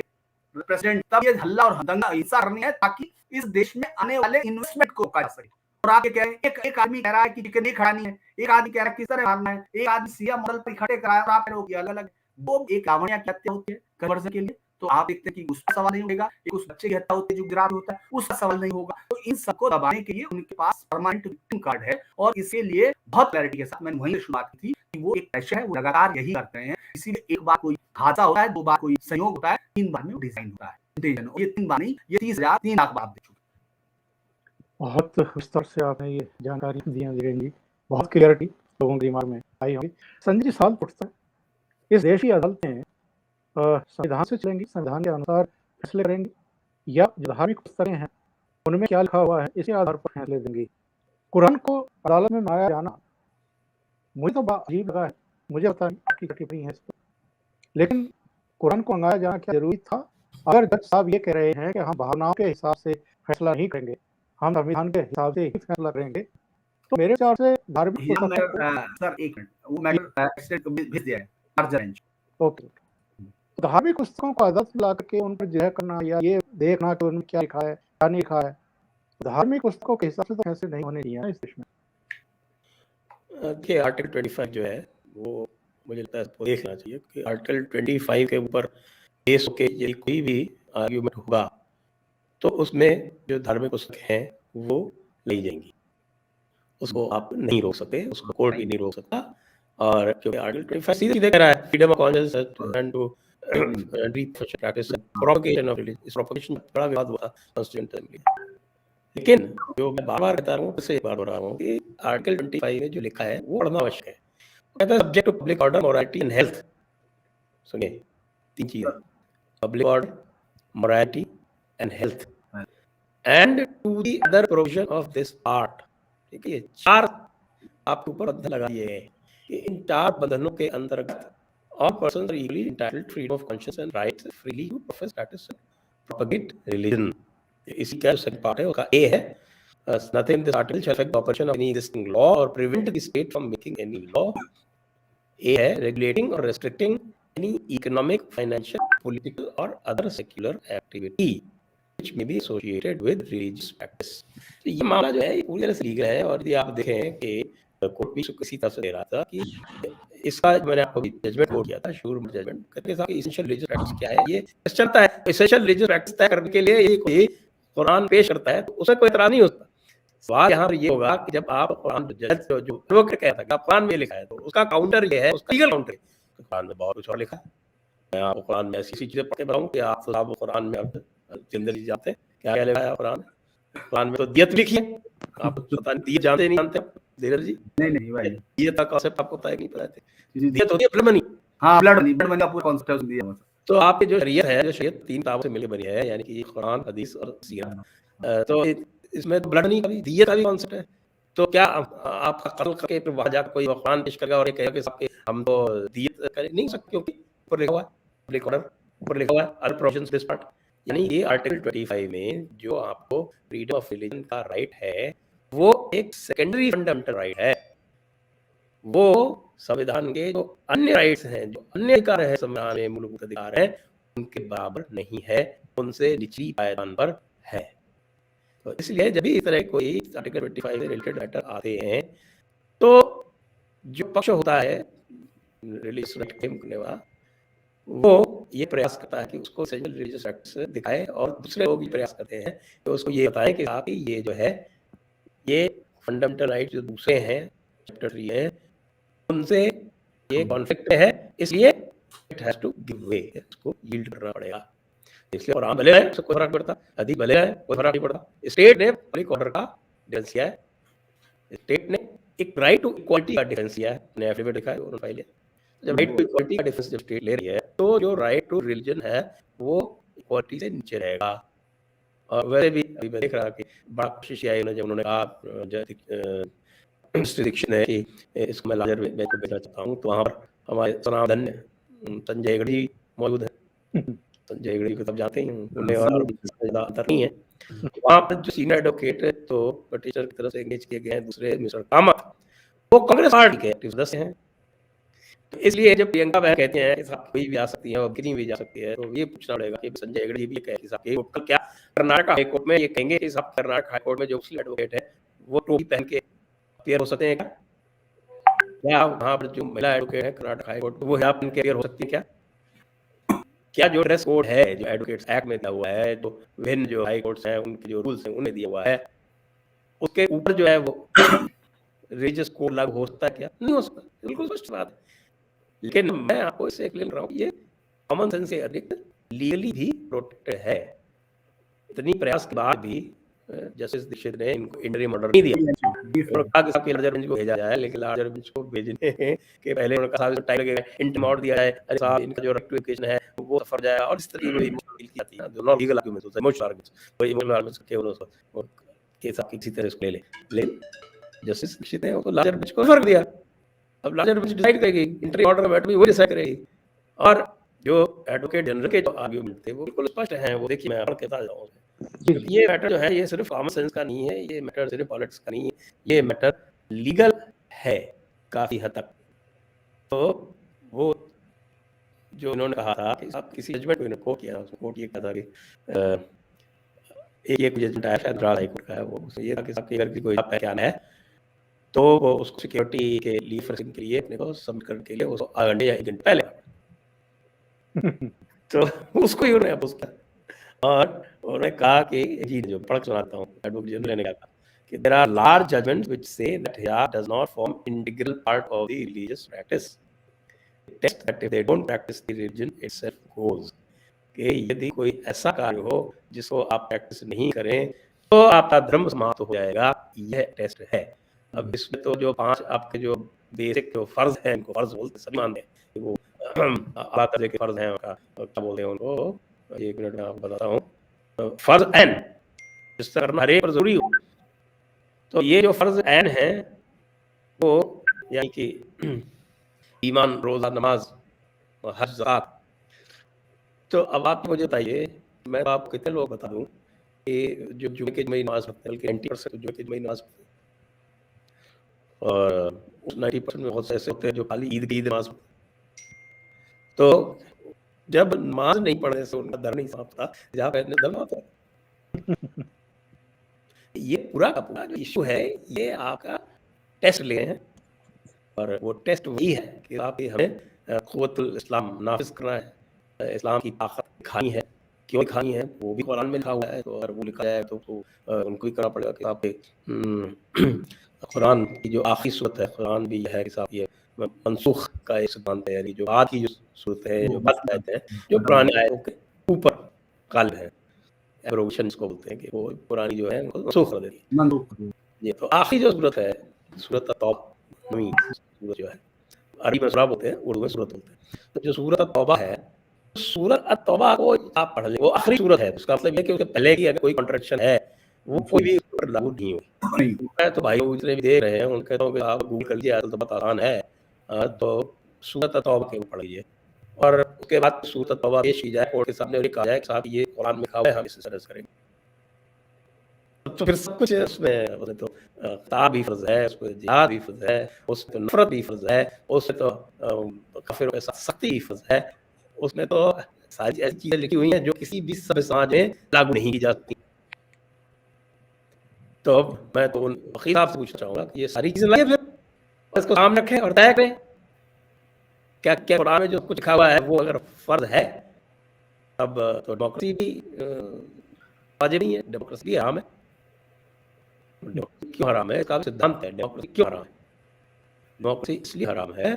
प्रेसिडेंट तब ये हल्ला और दंगा हिंसा करनी है ताकि इस देश में आने वाले इन्वेस्टमेंट को रोका जा सके। और आप ये कह रहे हैं, एक आदमी कह रहा है कि चिकन नहीं खानी है, एक आदमी कह रहा है किस तरह मारना है, एक आदमी सिया मॉडल पर इकट्ठे कराया और आप कह रहे हो कि अलग-अलग। वो एक लावण्य की हत्या होती है कन्वर्जन के लिए, तो आप देखते हैं कि उसका सवाल नहीं होगा, एक उस बच्चे की हत्या होती है जो गुजरात में होता है, उसका सवाल नहीं होगा। तो इन सबको दबाने के लिए उनके पास परमानेंट विक्टिम कार्ड है और इसके लिए बहुत क्लैरिटी के साथ मैंने वहीं शुरुआत की थी कि वो एक प्रेशर है, वो लगातार यही करते हैं। इसीलिए एक बार कोई हादसा होता है, 2 बार कोई संयोग होता है, 3 बार में वो डिजाइन होता है। ये 3 बार नहीं, ये 30,000 3 लाख बार आप देख चुके हैं। बहुत विस्तार से आपने ये जानकारी दी है धीरेन्द्र जी, बहुत क्लियरिटी लोगों के दिमाग में आई होगी। संजय जी, सवाल पूछता है, इस देश की अदालतें संविधान से चलेंगी, संविधान के अनुसार फैसले करेंगी, या जो धार्मिक पुस्तकें हैं उनमें क्या लिखा हुआ है इसके आधार पर फैसले देंगी? कुरान को अदालत में लाया जाना मुझे तो बड़ा अजीब लगा है, मुझे पता नहीं आपकी क्या टिप्पणी है इस पर, लेकिन कुरान को मंगाया जाना क्या जरूरी था? अगर जज साहब ये कह रहे हैं कि हम भावनाओं के हिसाब से फैसला नहीं करेंगे, हम संविधान के हिसाब से ही फैसला करेंगे, तो मेरे विचार से धार्मिक ये पुस्तकों को मैटर सर एक मिनट, वो मैटर एक्सीडेंट को भेज दिया है चार्जर रेंज। ओके, धार्मिक पुस्तकों को अदालत में ला करके उन पर जय करना या ये देखना कि उनमें क्या लिखा है क्या नहीं लिखा है, धार्मिक पुस्तकों के हिसाब से तो फैसले नहीं होने चाहिए ना इस देश में। कि आर्टिकल 25 जो है वो मुझे लगता है इसको देखना चाहिए कि आर्टिकल 25 के ऊपर बेस होके यदि कोई भी आर्ग्यूमेंट होगा तो उसमें जो धार्मिक पुस्तक हैं वो ली जाएंगी, उसको आप नहीं रोक सकते, उसको कोर्ट भी नहीं रोक सकता। और क्योंकि आर्टिकल 25 सीधे सीधे कह रहा है freedom of conscience and to practice propagation of religion. इस प्रोपगेशन में बड़ा विवाद हुआ कॉन्स्टिट्यूएंट असेंबली, लेकिन जो मैं बार-बार कहता हूँ, फिर से एक बार बोल रहा हूँ कि आर्टिकल 25 में जो लिखा है वो पढ़ना आवश्यक है। वो कहता है subject to public order, morality and health. सुनिए, 3 चीज़ें, public order, morality and health and to the other provision of this part. ठीक है, 4 आपके ऊपर बंधन लगा दिए गए कि इन 4 बंधनों के अंतर्गत all persons are equally entitled to freedom of conscience and rights freely to profess, practice and propagate religion। इसी का सेकंड पार्ट है, उसका ए है nothing in this article shall affect the operation of any existing law or prevent the state from making any law। ए है regulating or restricting any economic, financial, political or other secular activity which may be associated with religious practice। तो ये मामला जो है ये पूरी तरह से लीगल है, और यदि आप देखें कि कोर्ट भी किसी तरह से दे रहा था कि इसका मैंने आपको जजमेंट कोट किया था, श्योर जजमेंट, कहते हैं कि एसेंशियल रिलीजियस प्रैक्टिस क्या है, ये चलता है। एसेंशियल रिलीजियस प्रैक्टिस तय करने के लिए ये कोई कुरान पेश करता है तो उसमें कोई एतराज नहीं होता। सवाल यहाँ पर ये होगा कि जब आप कुरान जज जो एडवोकेट कहता है कि कुरान में लिखा है तो उसका काउंटर ये है, उसका लीगल काउंटर है कुरान में बहुत कुछ और लिखा है। मैं आपको कुरान में ऐसी चीजें पढ़ के बताऊं कि आप तो आप कुरान में आप जिंदगी जाते हैं, क्या क्या लिखा है कुरान में तो दियत लिखी है, आप पता नहीं दियत जानते नहीं जानते आप धीरज जी? नहीं भाई, दियत का कांसेप्ट आपको पता है नहीं पता है? दियत होती है ब्लड मनी। हाँ, ब्लड मनी का पूरा कॉन्सेप्ट दिया है। तो आपकी जो शरीयत है, जो शरीयत 3 किताबों से मिलकर बनी है, यानी कि कुरान, हदीस और सीरत, तो इसमें तो ब्लड मनी का भी, दियत का भी कॉन्सेप्ट है। तो क्या आपका कत्ल करके फिर वहां जाकर कोई कुरान पेश करेगा और ये कहेगा कि साहब हम तो दियत कर नहीं सकते क्योंकि ऊपर लिखा हुआ है पब्लिक ऑर्डर, ऊपर लिखा हुआ है अदर प्रोविजंस दिस पार्ट। यानी ये आर्टिकल 25 में जो आपको फ्रीडम ऑफ रिलीजन का राइट है वो एक सेकेंडरी फंडामेंटल राइट है, वो संविधान के जो अन्य राइट्स हैं, जो अन्य अधिकार है संविधान में, मूलभूत अधिकार है, उनके बराबर नहीं है, उनसे निचली पायदान पर है। तो इसलिए जब भी इस तरह कोई आर्टिकल 25 से रिलेटेड मैटर आते हैं तो जो पक्ष होता है रिलीजियस राइट क्लेम करने वाला, वो ये प्रयास करता है कि उसको एसेंशियल रिलीजियस राइट्स दिखाए, और दूसरे लोग भी प्रयास करते हैं तो उसको ये बताएं कि आप ये जो है ये फंडामेंटल राइट जो दूसरे हैं चैप्टर 3 है उनसे ये कॉन्फ्लिक्ट है, इसलिए it has to give way, इसको यील्ड करना पड़ेगा। इसलिए कुरान भले है उससे कोई फर्क पड़ता, हदीस भले है कोई फर्क नहीं पड़ता। स्टेट ने पब्लिक ऑर्डर का डिफेंस किया है, स्टेट ने एक राइट टू इक्वालिटी का डिफेंस किया है, अपने एफिडेविट लिखा है उन्होंने फाइल। जब राइट टू इक्वालिटी का डिफेंस जब स्टेट ले रही है तो जो राइट टू रिलीजन है वो इक्वालिटी से नीचे रहेगा। और वैसे भी अभी मैं देख रहा कि बड़ा कोशिश आई जब उन्होंने कहा रिस्ट्रिक्शन है कि इसको मैं लार्जर में को भेजना चाहता हूँ, तो वहाँ पर हमारे सनातन संजय हेगड़े मौजूद है। संजय हेगड़े को तब जाते हैं, उन्हें और ज़्यादा अंतर नहीं है। वहाँ पर जो सीनियर एडवोकेट है तो टीचर की तरफ से एंगेज किए गए हैं दूसरे मिस्टर कामत, वो कांग्रेस पार्टी के एक्टिव सदस्य हैं। तो इसलिए जब प्रियंका बहन कहते हैं कि साहब कोई भी आ सकती है और किसी भी जा सकती है, तो ये पूछना पड़ेगा कि संजय हेगड़े भी कहे कि साहब कल क्या कर्नाटक हाईकोर्ट में ये कहेंगे कि साहब कर्नाटक हाईकोर्ट में जो मुस्लिम एडवोकेट है वो टोपी पहन के अपीयर हो सकते हैं क्या? क्या वहाँ पर जो महिला एडवोकेट है कर्नाटक हाई कोर्ट, वो हिजाब पहन के अपीयर हो सकती है क्या? क्या जो ड्रेस कोड है, जो एडवोकेट्स एक्ट में दिया हुआ है, जो विभिन्न जो हाई कोर्ट्स हैं, उनके जो रूल्स हैं, उन्हें दिया हुआ है, उसके ऊपर जो है वो रिलीजियस कोड लागू हो सकता है क्या? नहीं हो सकता, बिल्कुल स्पष्ट बात है। लेकिन मैं आपको इससे क्लियर कर रहा हूँ, ये कॉमन सेंस से अधिक लीगली भी प्रोटेक्टेड है। इतनी प्रयास के बाद भी जस्टिस दीक्षित ने इनको इंटरिम ऑर्डर नहीं दिया और कहा कि सबके लार्जर बेंच को भेजा जाए, लेकिन लार्जर बेंच को भेजने के पहले उन्होंने कहा टाइम लगेगा, इंटरिम ऑर्डर दिया जाए, अरे साहब इनका जो रेक्टिफिकेशन है वो सफर जाए, और इस तरह की कोई मुश्किल की आती है, जो नॉन लीगल आर्गुमेंट्स होते हैं, इमोशनल आर्गुमेंट्स, कोई इमोशनल आर्गुमेंट्स केवल और केस आप किसी तरह इसको ले ले, लेकिन जस्टिस दीक्षित ने उसको लार्जर बेंच को फर्क दिया। अब लार्जर बेंच डिसाइड करेगी, इंटरिम ऑर्डर में भी वो डिसाइड करेगी। और जो एडवोकेट जनरल के जो आर्गुमेंट थे वो बिल्कुल स्पष्ट हैं, वो देखिए मैं कहता जाऊँ, क्योंकि ये मैटर जो है ये सिर्फ कॉमन सेंस का नहीं है, ये मैटर सिर्फ पॉलिटिक्स का नहीं है, ये मैटर लीगल है काफी हद तक। तो वो जो इन्होंने कहा था कि आप किसी जजमेंट को इन्होंने कोट किया, उसमें कोट ये कहा था कि एक जजमेंट आया शायद हाई कोर्ट का है, वो उसमें ये था कि आपके घर की कोई पहचान है तो वो उसको सिक्योरिटी के लिए फर्सिंग के लिए अपने को सबमिट करने के लिए उसको आधे घंटे या 1 घंटे पहले तो उसको ही उन्होंने अपोज किया और उन्होंने कहा कि जी जो पढ़ सुनाता हूँ, एडवोकेट जनरल ने कहा कि there are large judgments which से दैट हिजाब does not form integral part of the religious practice, test that if they don't practice the religion itself goes, कि यदि कोई ऐसा कार्य हो जिसको आप प्रैक्टिस नहीं करें तो आपका धर्म समाप्त हो जाएगा, यह टेस्ट है। अब इसमें तो जो 5 आपके जो बेसिक जो फर्ज हैं, इनको फर्ज बोलते सभी मानते हैं कि वो आला दर्जे के फर्ज हैं, उनका क्या बोलते हैं उनको, 1 मिनट में आपको बताता हूँ। फर्ज ऐन जिस तरह करना हर एक पर जरूरी हो, तो ये जो फर्ज ऐन है वो यानी कि ईमान, रोजा, नमाज और हज, ज़कात। तो अब आप मुझे बताइए, मैं आपको कितने लोग बता दूं कि जो जुमे की जुमे नमाज पढ़ते हैं, बल्कि 90% जुमे की जुमे नमाज पढ़ते हैं, और उस 90% में बहुत से ऐसे होते हैं जो खाली ईद की नमाज पढ़ते हैं। तो जब नमाज नहीं पढ़ने से उनका धर्म नहीं समाप्त, जहाँ पे धर्म होता है ये पूरा का पूरा जो इशू है, ये आपका टेस्ट ले हैं, और वो टेस्ट वही है कि आप हमें क़ुव्वतुल इस्लाम नाफिज करना है, इस्लाम की ताकत दिखानी है, क्यों दिखानी है वो भी कुरान में लिखा हुआ है, तो अगर वो लिखा जाए तो उनको भी करना पड़ेगा कि आपके कुरान की जो आखिरी सूरत है, कुरान भी है कि साहब ये मनसूख का एक सिद्धांत है, यानी जो आज की जो सूरत है, जो बात कहते हैं, जो पुराने आयतों के ऊपर काल है, एब्रोगेशन इसको बोलते हैं कि वो पुरानी जो है उनको मनसूख कर देती है। ये तो आखिरी जो सूरत है, सूरत तौबा, नवी सूरत जो है, अरबी में सूरा बोलते हैं, उर्दू में सूरत बोलते हैं। तो जो सूरत तौबा है, सूरत अत-तौबा को आप पढ़ लें, वो आखिरी सूरत है, उसका मतलब ये कि उसके पहले की अगर कोई कॉन्ट्रडिक्शन है वो कोई भी ऊपर लागू नहीं हुई। मैं तो भाई जितने भी देख रहे हैं उनके तो आप गूगल कर लीजिए, तो बहुत आसान है। तो सूरत तौबा के पढ़ लीजिए और उसके बाद सूरत तौबा पेश की जाए कोर्ट के सामने और कहा जाए कि साहब ये कुरान में लिखा हुआ है, हम इसे सर्च करेंगे, तो फिर सब कुछ है उसमें। उसमें तो किताब भी फर्ज है, उसमें जिहाद भी फर्ज है, उसमें तो नफरत भी फर्ज है, उसमें तो काफिरों के साथ सख्ती भी फर्ज है, उसमें तो सारी ऐसी चीजें लिखी हुई हैं जो किसी भी सभ्य समाज में लागू नहीं की जा सकती। तो मैं तो उन वकील साहब से पूछना चाहूंगा कि ये सारी चीजें लाइए, फिर इसको सामने रखें और तय करें क्या क्या कुरान में जो कुछ लिखा हुआ है वो अगर फर्ज है, तब तो डेमोक्रेसी भी वाजिब नहीं है, डेमोक्रेसी भी हराम है। क्यों हराम है? इसका सिद्धांत है डेमोक्रेसी क्यों हराम है। डेमोक्रेसी इसलिए हराम है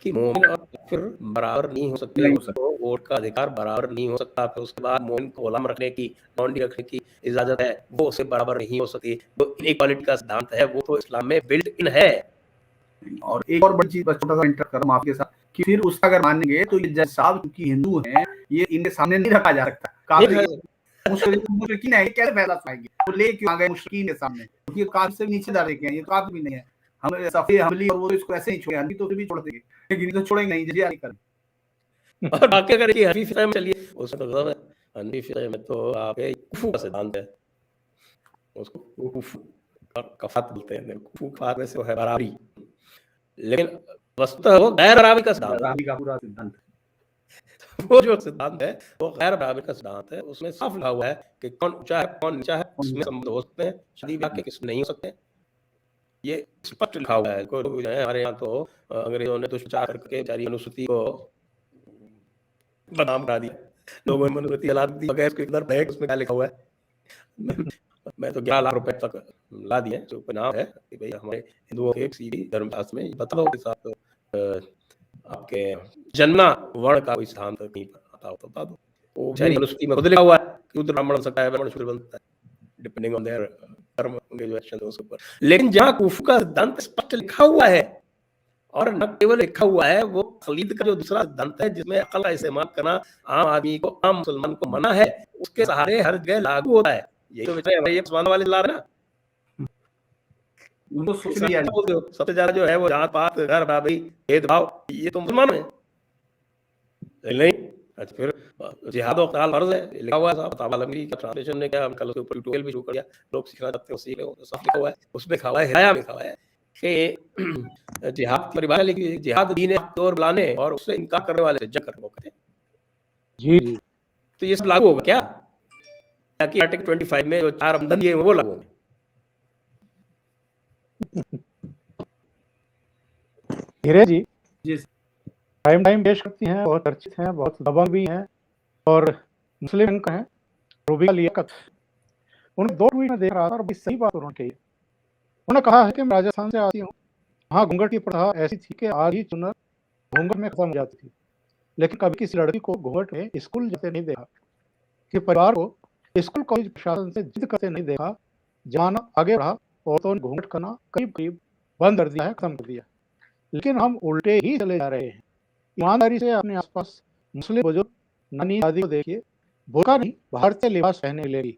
कि मोमिन और काफिर बराबर नहीं हो सकते, उसको वोट का अधिकार बराबर नहीं हो सकता। फिर उसके बाद मोमिन को गुलाम रखने की, नॉन रखने की इजाजत है, वो उससे बराबर नहीं हो सकती। वो इनइक्वालिटी का सिद्धांत है, वो तो इस्लाम में बिल्ट इन है। और एक और बड़ी चीज छोटा सा इंटर करूं आपके साथ कि फिर उसका अगर मानेंगे तो ये जज साहब क्योंकि हिंदू हैं, ये इनके सामने नहीं रखा जा सकता। मुशरिकीन है, कैसे फैसला पाएंगे? वो ले क्यों आ गए मुशरिकीन के सामने? क्योंकि काफिर से नीचे डाले के हैं, ये तो काफिर भी नहीं है। हम सफी हमली और वो इसको ऐसे नहीं छोड़े, हम तो फिर भी छोड़ देंगे, लेकिन तो छोड़ेंगे नहीं, जजिया नहीं करेंगे। और बाकी अगर ये हनीफी फिक़ह में चलिए, उसमें तो है हनीफी फिक़ह में तो आपके कुफू का सिद्धांत है, उसको कुफू और कफात बोलते हैं। कुफू कफात में से वो है बराबरी, लेकिन वस्तुतः वो गैर बराबरी का सिद्धांत है। का पूरा सिद्धांत वो जो सिद्धांत है वो गैर बराबरी का सिद्धांत है। उसमें साफ लिखा हुआ है कि कौन ऊंचा है कौन नीचा है, उसमें संबंध हो सकते हैं, शादी ब्याह के किसमें नहीं हो सकते, ये स्पष्ट लिखा हुआ है। कोई लोग जो है हमारे यहाँ तो अंग्रेजों ने दुष्प्रचार करके बेचारी अनुसूची को बदनाम करा दिया। लोगों ने मनुस्मृति जला दी बगैर उसके अंदर बैग उसमें क्या लिखा हुआ है। मैं तो 11 लाख रुपए तक ला दिए जो परिणाम है कि भाई हमारे हिंदुओं के किसी भी धर्मशास्त्र में बता दो के साथ आपके जन्ना वर्ण का कोई सिद्धांत कहीं पर आता हो तो बता दो। वो बेचारी अनुसूची में खुद लिखा हुआ है कि उधर ब्राह्मण बन सकता है, ब्राह्मण शूद्र बन सकता है, डिपेंडिंग ऑन देयर कर्म उनके जो एक्शन है उसके ऊपर। लेकिन जहाँ कुफर का सिद्धांत स्पष्ट लिखा हुआ है और न केवल लिखा हुआ है, वो खलीद का जो दूसरा सिद्धांत है जिसमें अकल का इस्तेमाल करना आम आदमी को, आम मुसलमान को मना है, उसके सहारे हर जगह लागू होता है। यही तो बेचारे ये मुसलमान वाले ला रहे ना, उनको सोच लिया सबसे ज्यादा जो है वो जात पात घर बराबरी भेदभाव ये तो मुसलमान है नहीं। अच्छा फिर जिहाद और क़िताल फर्ज है लिखा हुआ है साहब। फतावा अलमगीरी का ट्रांसलेशन ने क्या, हम कल उसके ऊपर ट्यूटोरियल भी शुरू कर दिया, लोग सीखना चाहते हैं सीख ले, सब लिखा हुआ है उसमें। लिखा हुआ है हिदाया में लिखा हुआ है कि जिहाद की परिभाषा लिखी है, जिहाद दीन हक की ओर बुलाने और उससे इनकार करने वाले से जंग करने को कहते हैं। जी जी। तो ये सब लागू होगा क्या कि आर्टिकल 25 में जो 4 आमदनी है वो लागू होंगे? धीरे जी जी टाइम पेश करती हैं, बहुत चर्चित हैं, बहुत दबंग भी हैं और मुस्लिम बैंक हैं रूबिया लियाकत। उन्हें 2 ट्वीट में देख रहा था और बड़ी सही बात उन्होंने कही। उन्होंने कहा है कि मैं राजस्थान से आती हूँ, वहाँ घूंघट की प्रथा ऐसी थी कि आज ही चुनर घूंघट में खत्म हो जाती थी, लेकिन कभी किसी लड़की को घूंघट में स्कूल जाते नहीं देखा, कि परिवार को स्कूल कॉलेज प्रशासन से जिद करते नहीं देखा। जमाना आगे बढ़ा, औरतों ने घूंघट करना करीब करीब बंद कर दिया है, खत्म कर दिया। लेकिन हम उल्टे ही चले जा रहे हैं। ईमानदारी से अपने आसपास मुस्लिम बुजुर्ग नानी दादी को देखिए, बुर्का नहीं भारतीय लिबास पहने लेगी,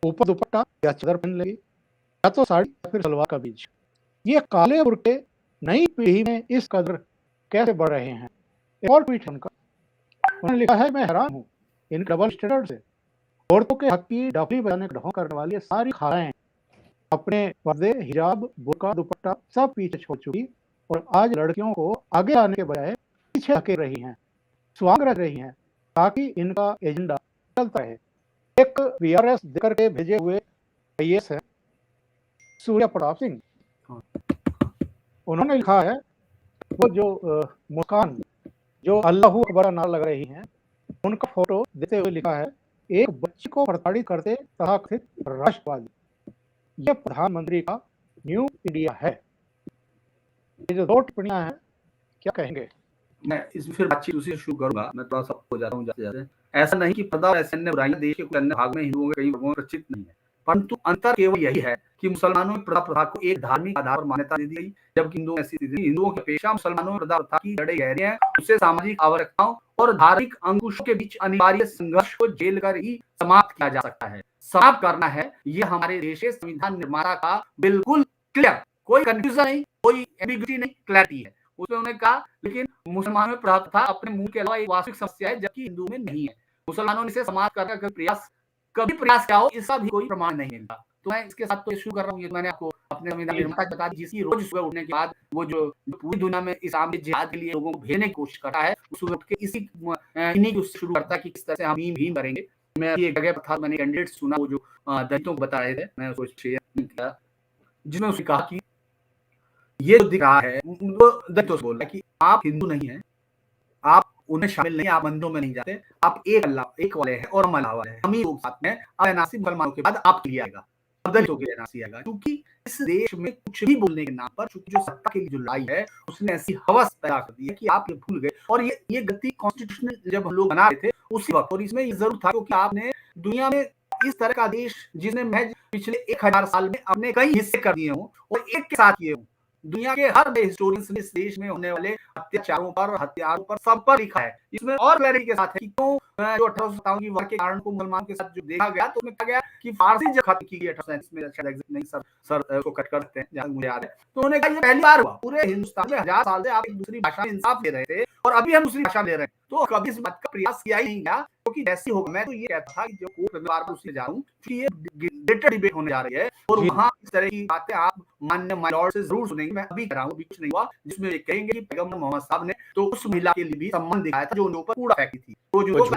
ऊपर दुपट्टा या चादर पहन लेगी, या तो साड़ी या फिर सलवार कमीज। ये काले बुर्के नई पीढ़ी में इस कदर कैसे बढ़ रहे हैं? एक और ट्वीट उनका, उन्होंने लिखा है, मैं हैरान हूँ इन डबल स्टैंडर्ड से। औरतों के हक की डफली बजाने का ढोंग करने वाली सारी खाएं अपने पर्दे, हिजाब, बुर्का, दुपट्टा सब पीछे छोड़ चुकी और आज लड़कियों को आगे आने के बजाय पीछे धकेल रही हैं, स्वांग रख रही हैं, ताकि इनका एजेंडा चलता है। एक वीआरएस देकर के भेजे हुए आईएएस है सूर्य प्रताप सिंह, उन्होंने लिखा है, वो जो मुस्कान जो अल्लाहू अकबर का नारा लग रही हैं, उनका फोटो देते हुए लिखा है, एक बच्ची को प्रताड़ित करते तथाकथित राष्ट्रवादी, यह प्रधानमंत्री का न्यू इंडिया है। ये जो 2 टिप्पणियां हैं, क्या कहेंगे? मैं इसमें फिर बातचीत उसी से शुरू करूंगा। मैं थोड़ा सा हो जाता हूँ जाते ऐसा नहीं कि पर्दा और ऐसे अन्य बुराइयां देश के कुछ अन्य भाग में हिंदुओं के कई वर्गों में प्रचलित नहीं है, परंतु अंतर केवल यही है कि मुसलमानों में पर्दा प्रथा को एक धार्मिक आधार पर मान्यता दी गई, जबकि हिंदुओं में ऐसी स्थिति नहीं। हिंदुओं की अपेक्षा मुसलमानों में पर्दा प्रथा की जड़ें गहरी हैं, उससे सामाजिक आवश्यकताओं और धार्मिक अंकुशों के बीच अनिवार्य संघर्ष को झेल कर ही समाप्त किया जा सकता है। समाप्त करना है, ये हमारे देश के संविधान निर्माता का बिल्कुल क्लियर, कोई कंफ्यूजन नहीं, कोई एम्बिग्युइटी नहीं, क्लैरिटी है उसमें। उन्होंने कहा लेकिन मुसलमानों में प्रथा अपने मुंह के अलावा एक वास्तविक समस्या है, जबकि हिंदुओं में नहीं है। मुसलमानों ने इसे समाप्त करने का कभी प्रयास किया हो, इसका भी कोई प्रमाण नहीं मिलता। तो मैं इसके साथ तो शुरू कर रहा हूँ। ये मैंने आपको अपने संविधान निर्माता बता दी, जिसकी रोज सुबह उठने के बाद वो जो पूरी दुनिया में इस्लाम के जिहाद के लिए लोगों को भेजने की कोशिश करता है, सुबह उठ के इन्हीं को शुरू करता है कि किस तरह से हम भीम करेंगे। मैं एक जगह पर था, मैंने कैंडिडेट सुना, वो जो दलितों को बता रहे थे, मैं उसको शेयर किया, जिसमें उसने कहा कि ये जो दिख रहा है, वो दलितों से बोल रहा है कि आप हिंदू नहीं हैं, आप उन्हें शामिल नहीं, आप मंदिरों में नहीं जाते, आप एक अल्लाह एक वाले हैं और हम अल्लाह वाले हैं, हम ही लोग साथ में। अब एनआरसी मुसलमानों के बाद आपके लिए आएगा, दलितों के लिए एनआरसी आएगा, क्योंकि इस देश में कुछ भी बोलने के नाम पर, चूंकि जो सत्ता के लिए जो लड़ाई है उसने ऐसी हवस पैदा कर दी है कि आप ये भूल गए। और ये गलती कॉन्स्टिट्यूशनल जब हम लोग बना रहे थे उसी वक्त, और इसमें ये जरूर था क्योंकि आपने दुनिया में इस तरह का देश जिसने महज पिछले 1000 साल में अपने कई हिस्से कर दिए हों और एक के साथ किए हों, दुनिया के हर हिस्टोरियंस ने इस देश में होने वाले अत्याचारों पर, हत्यारों पर, सब पर लिखा है। इसमें और क्लैरिटी के साथ है कि क्यों जो 1857 की वार के कारण को मुसलमानों के साथ जो देखा गया, तो उसमें कहा गया कि फारसी जब खत्म की गई 1837 में, शायद एग्जैक्ट नहीं सर को कट करते हैं जहां मुझे याद है, तो उन्होंने कहा ये पहली बार हुआ पूरे हिंदुस्तान में 1000 साल से आप एक दूसरी भाषा में इंसाफ दे रहे थे और अभी हम दूसरी भाषा ले रहे हैं। तो कभी इस बात का प्रयास किया ही नहीं गया, क्योंकि जैसी होगा, मैं तो ये कहता था कि जो कोर्ट में बार उससे जा रहा हूँ कि ये डेटेड डिबेट होने जा रही है और वहां इस तरह की बातें आप माननीय माय लॉर्ड से जरूर सुनेंगे। मैं अभी कह रहा हूँ, अभी कुछ नहीं हुआ, जिसमें कहेंगे कि पैगंबर मोहम्मद साहब ने तो उस महिला के लिए भी सम्मान दिखाया था जो उनके ऊपर कूड़ा फेंकी थी। तो जो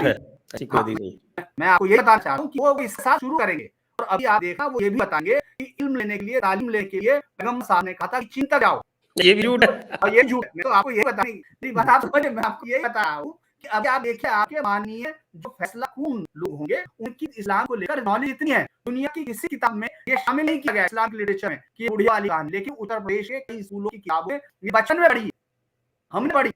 मैं आपको ये बताना चाह रहा हूँ कि वो इसके साथ शुरू करेंगे और अभी आप देखा वो ये भी बताएंगे कि इल्म लेने के लिए, तालीम लेने के लिए पैगंबर साहब ने कहा था कि चीन तक जाओ। ये भी झूठ है। और ये झूठ है। मैं तो आपको ये बात आप समझे, मैं आपको यही बता रहा हूँ कि अभी आप देखिए, आपके माननीय जो फैसला कून लोग होंगे, उनकी इस्लाम को लेकर नॉलेज इतनी है, दुनिया की किसी किताब में ये शामिल नहीं किया गया इस्लाम की लिटरेचर में कि बुढ़िया वाली कहानी, लेकिन उत्तर प्रदेश के कई स्कूलों की किताबें ये बचपन में पढ़ी, हमने पढ़ी।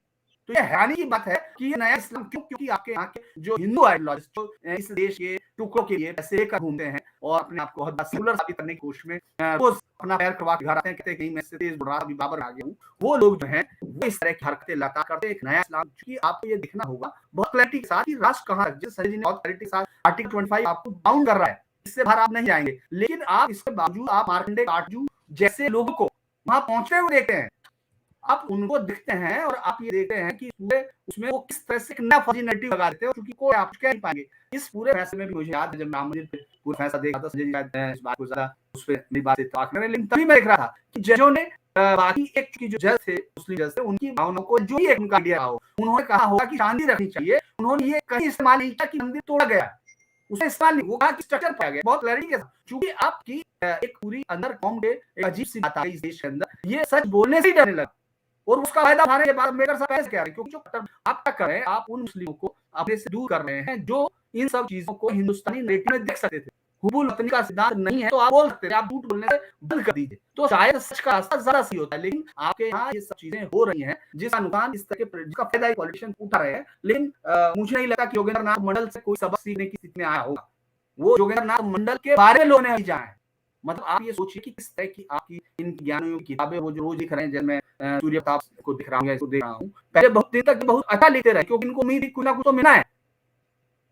तो ये हैरानी की बात है कि ये नया इस्लाम क्यों, क्योंकि आपके यहाँ के जो हिंदू आइडियोलॉजिस्ट जो इस देश के टुकड़ों के लिए पैसे लेकर घूमते हैं और अपने आप को बहुत सेकुलर साबित करने की कोशिश में रोज अपना पैर करवा के घर आते हैं, कहते हैं कहीं मैं से तेज बढ़ रहा, अभी बाबर आ गया हूँ। वो लोग जो हैं वो इस तरह की हरकतें लता करते हैं। एक नया इस्लाम, क्योंकि आपको ये देखना होगा बहुत क्लैरिटी के साथ कि राष्ट्र कहाँ है, जिस संजय जी ने बहुत क्लैरिटी के साथ आर्टिकल 25 आपको बाउंड कर रहा है, इससे बाहर आप नहीं जाएंगे। लेकिन आप इसके बावजूद आप मार्कंडे काटजू जैसे लोगों को वहां पहुंचते हुए देखते हैं, आप उनको देखते हैं और आप ये देखते हैं कि पूरे उसमें वो किस तरह से एक नया फर्जी नैरेटिव लगा देते हैं, क्योंकि कोई आप कह नहीं पाएंगे। इस पूरे फैसले में भी मुझे याद है जब राम मंदिर पे पूरा फैसला देखा था, संजय जी इस बात को ज्यादा उस पे मेरी बात इत्तेफाक करें, लेकिन तभी मैं देख रहा था कि जजों ने बाकी एक की जो जज थे, मुस्लिम जज थे, उनकी भावनाओं को जो भी एक उनका आइडिया हो, उन्होंने कहा होगा कि शांति रखनी चाहिए। उन्होंने ये कहीं इस्तेमाल नहीं किया कि मंदिर तोड़ा गया, उसने इस्तेमाल नहीं, वो कहा कि स्ट्रक्चर पाया गया, बहुत क्लैरिटी के साथ। क्योंकि आपकी एक पूरी अंदर कौम के एक अजीब सी बात आ गई इस देश के अंदर, ये सच बोलने से ही डरने लगा और उसका फायदा उठाने के बाद अम्बेडकर साहब ऐसे कह रहे हैं, क्योंकि जो आप क्या कर रहे हैं, आप उन मुस्लिमों को अपने से दूर कर रहे हैं जो इन सब चीजों को हिंदुस्तानी नैरेटिव में देख सकते थे। हुबूल वतनी का सिद्धांत नहीं है तो आप बोल सकते हैं, आप झूठ बोलने से बंद कर दीजिए, तो शायद सच का रास्ता ज्यादा सही होता है। लेकिन आपके यहाँ ये सब चीजें हो रही हैं जिसका नुकसान इस तरह के जिसका फायदा पॉलिटिशियन उठा रहे हैं। लेकिन मुझे नहीं लगता कि योगेंद्र नाथ मंडल से कोई सबक सीखने की स्थिति में आया होगा। वो योगेंद्र नाथ मंडल के बारे में लोगों ने जाए, मतलब आप ये सोचिए कि किस तरह की आपकी इन ज्ञानियों की किताबें वो जो रोज लिख रहे हैं, जैसे मैं सूर्य प्रताप को दिख रहा हूँ या इसको देख रहा हूँ, पहले बहुत दिन तक बहुत अच्छा लिखते रहे क्योंकि इनको उम्मीद कुछ ना कुछ तो मिला है,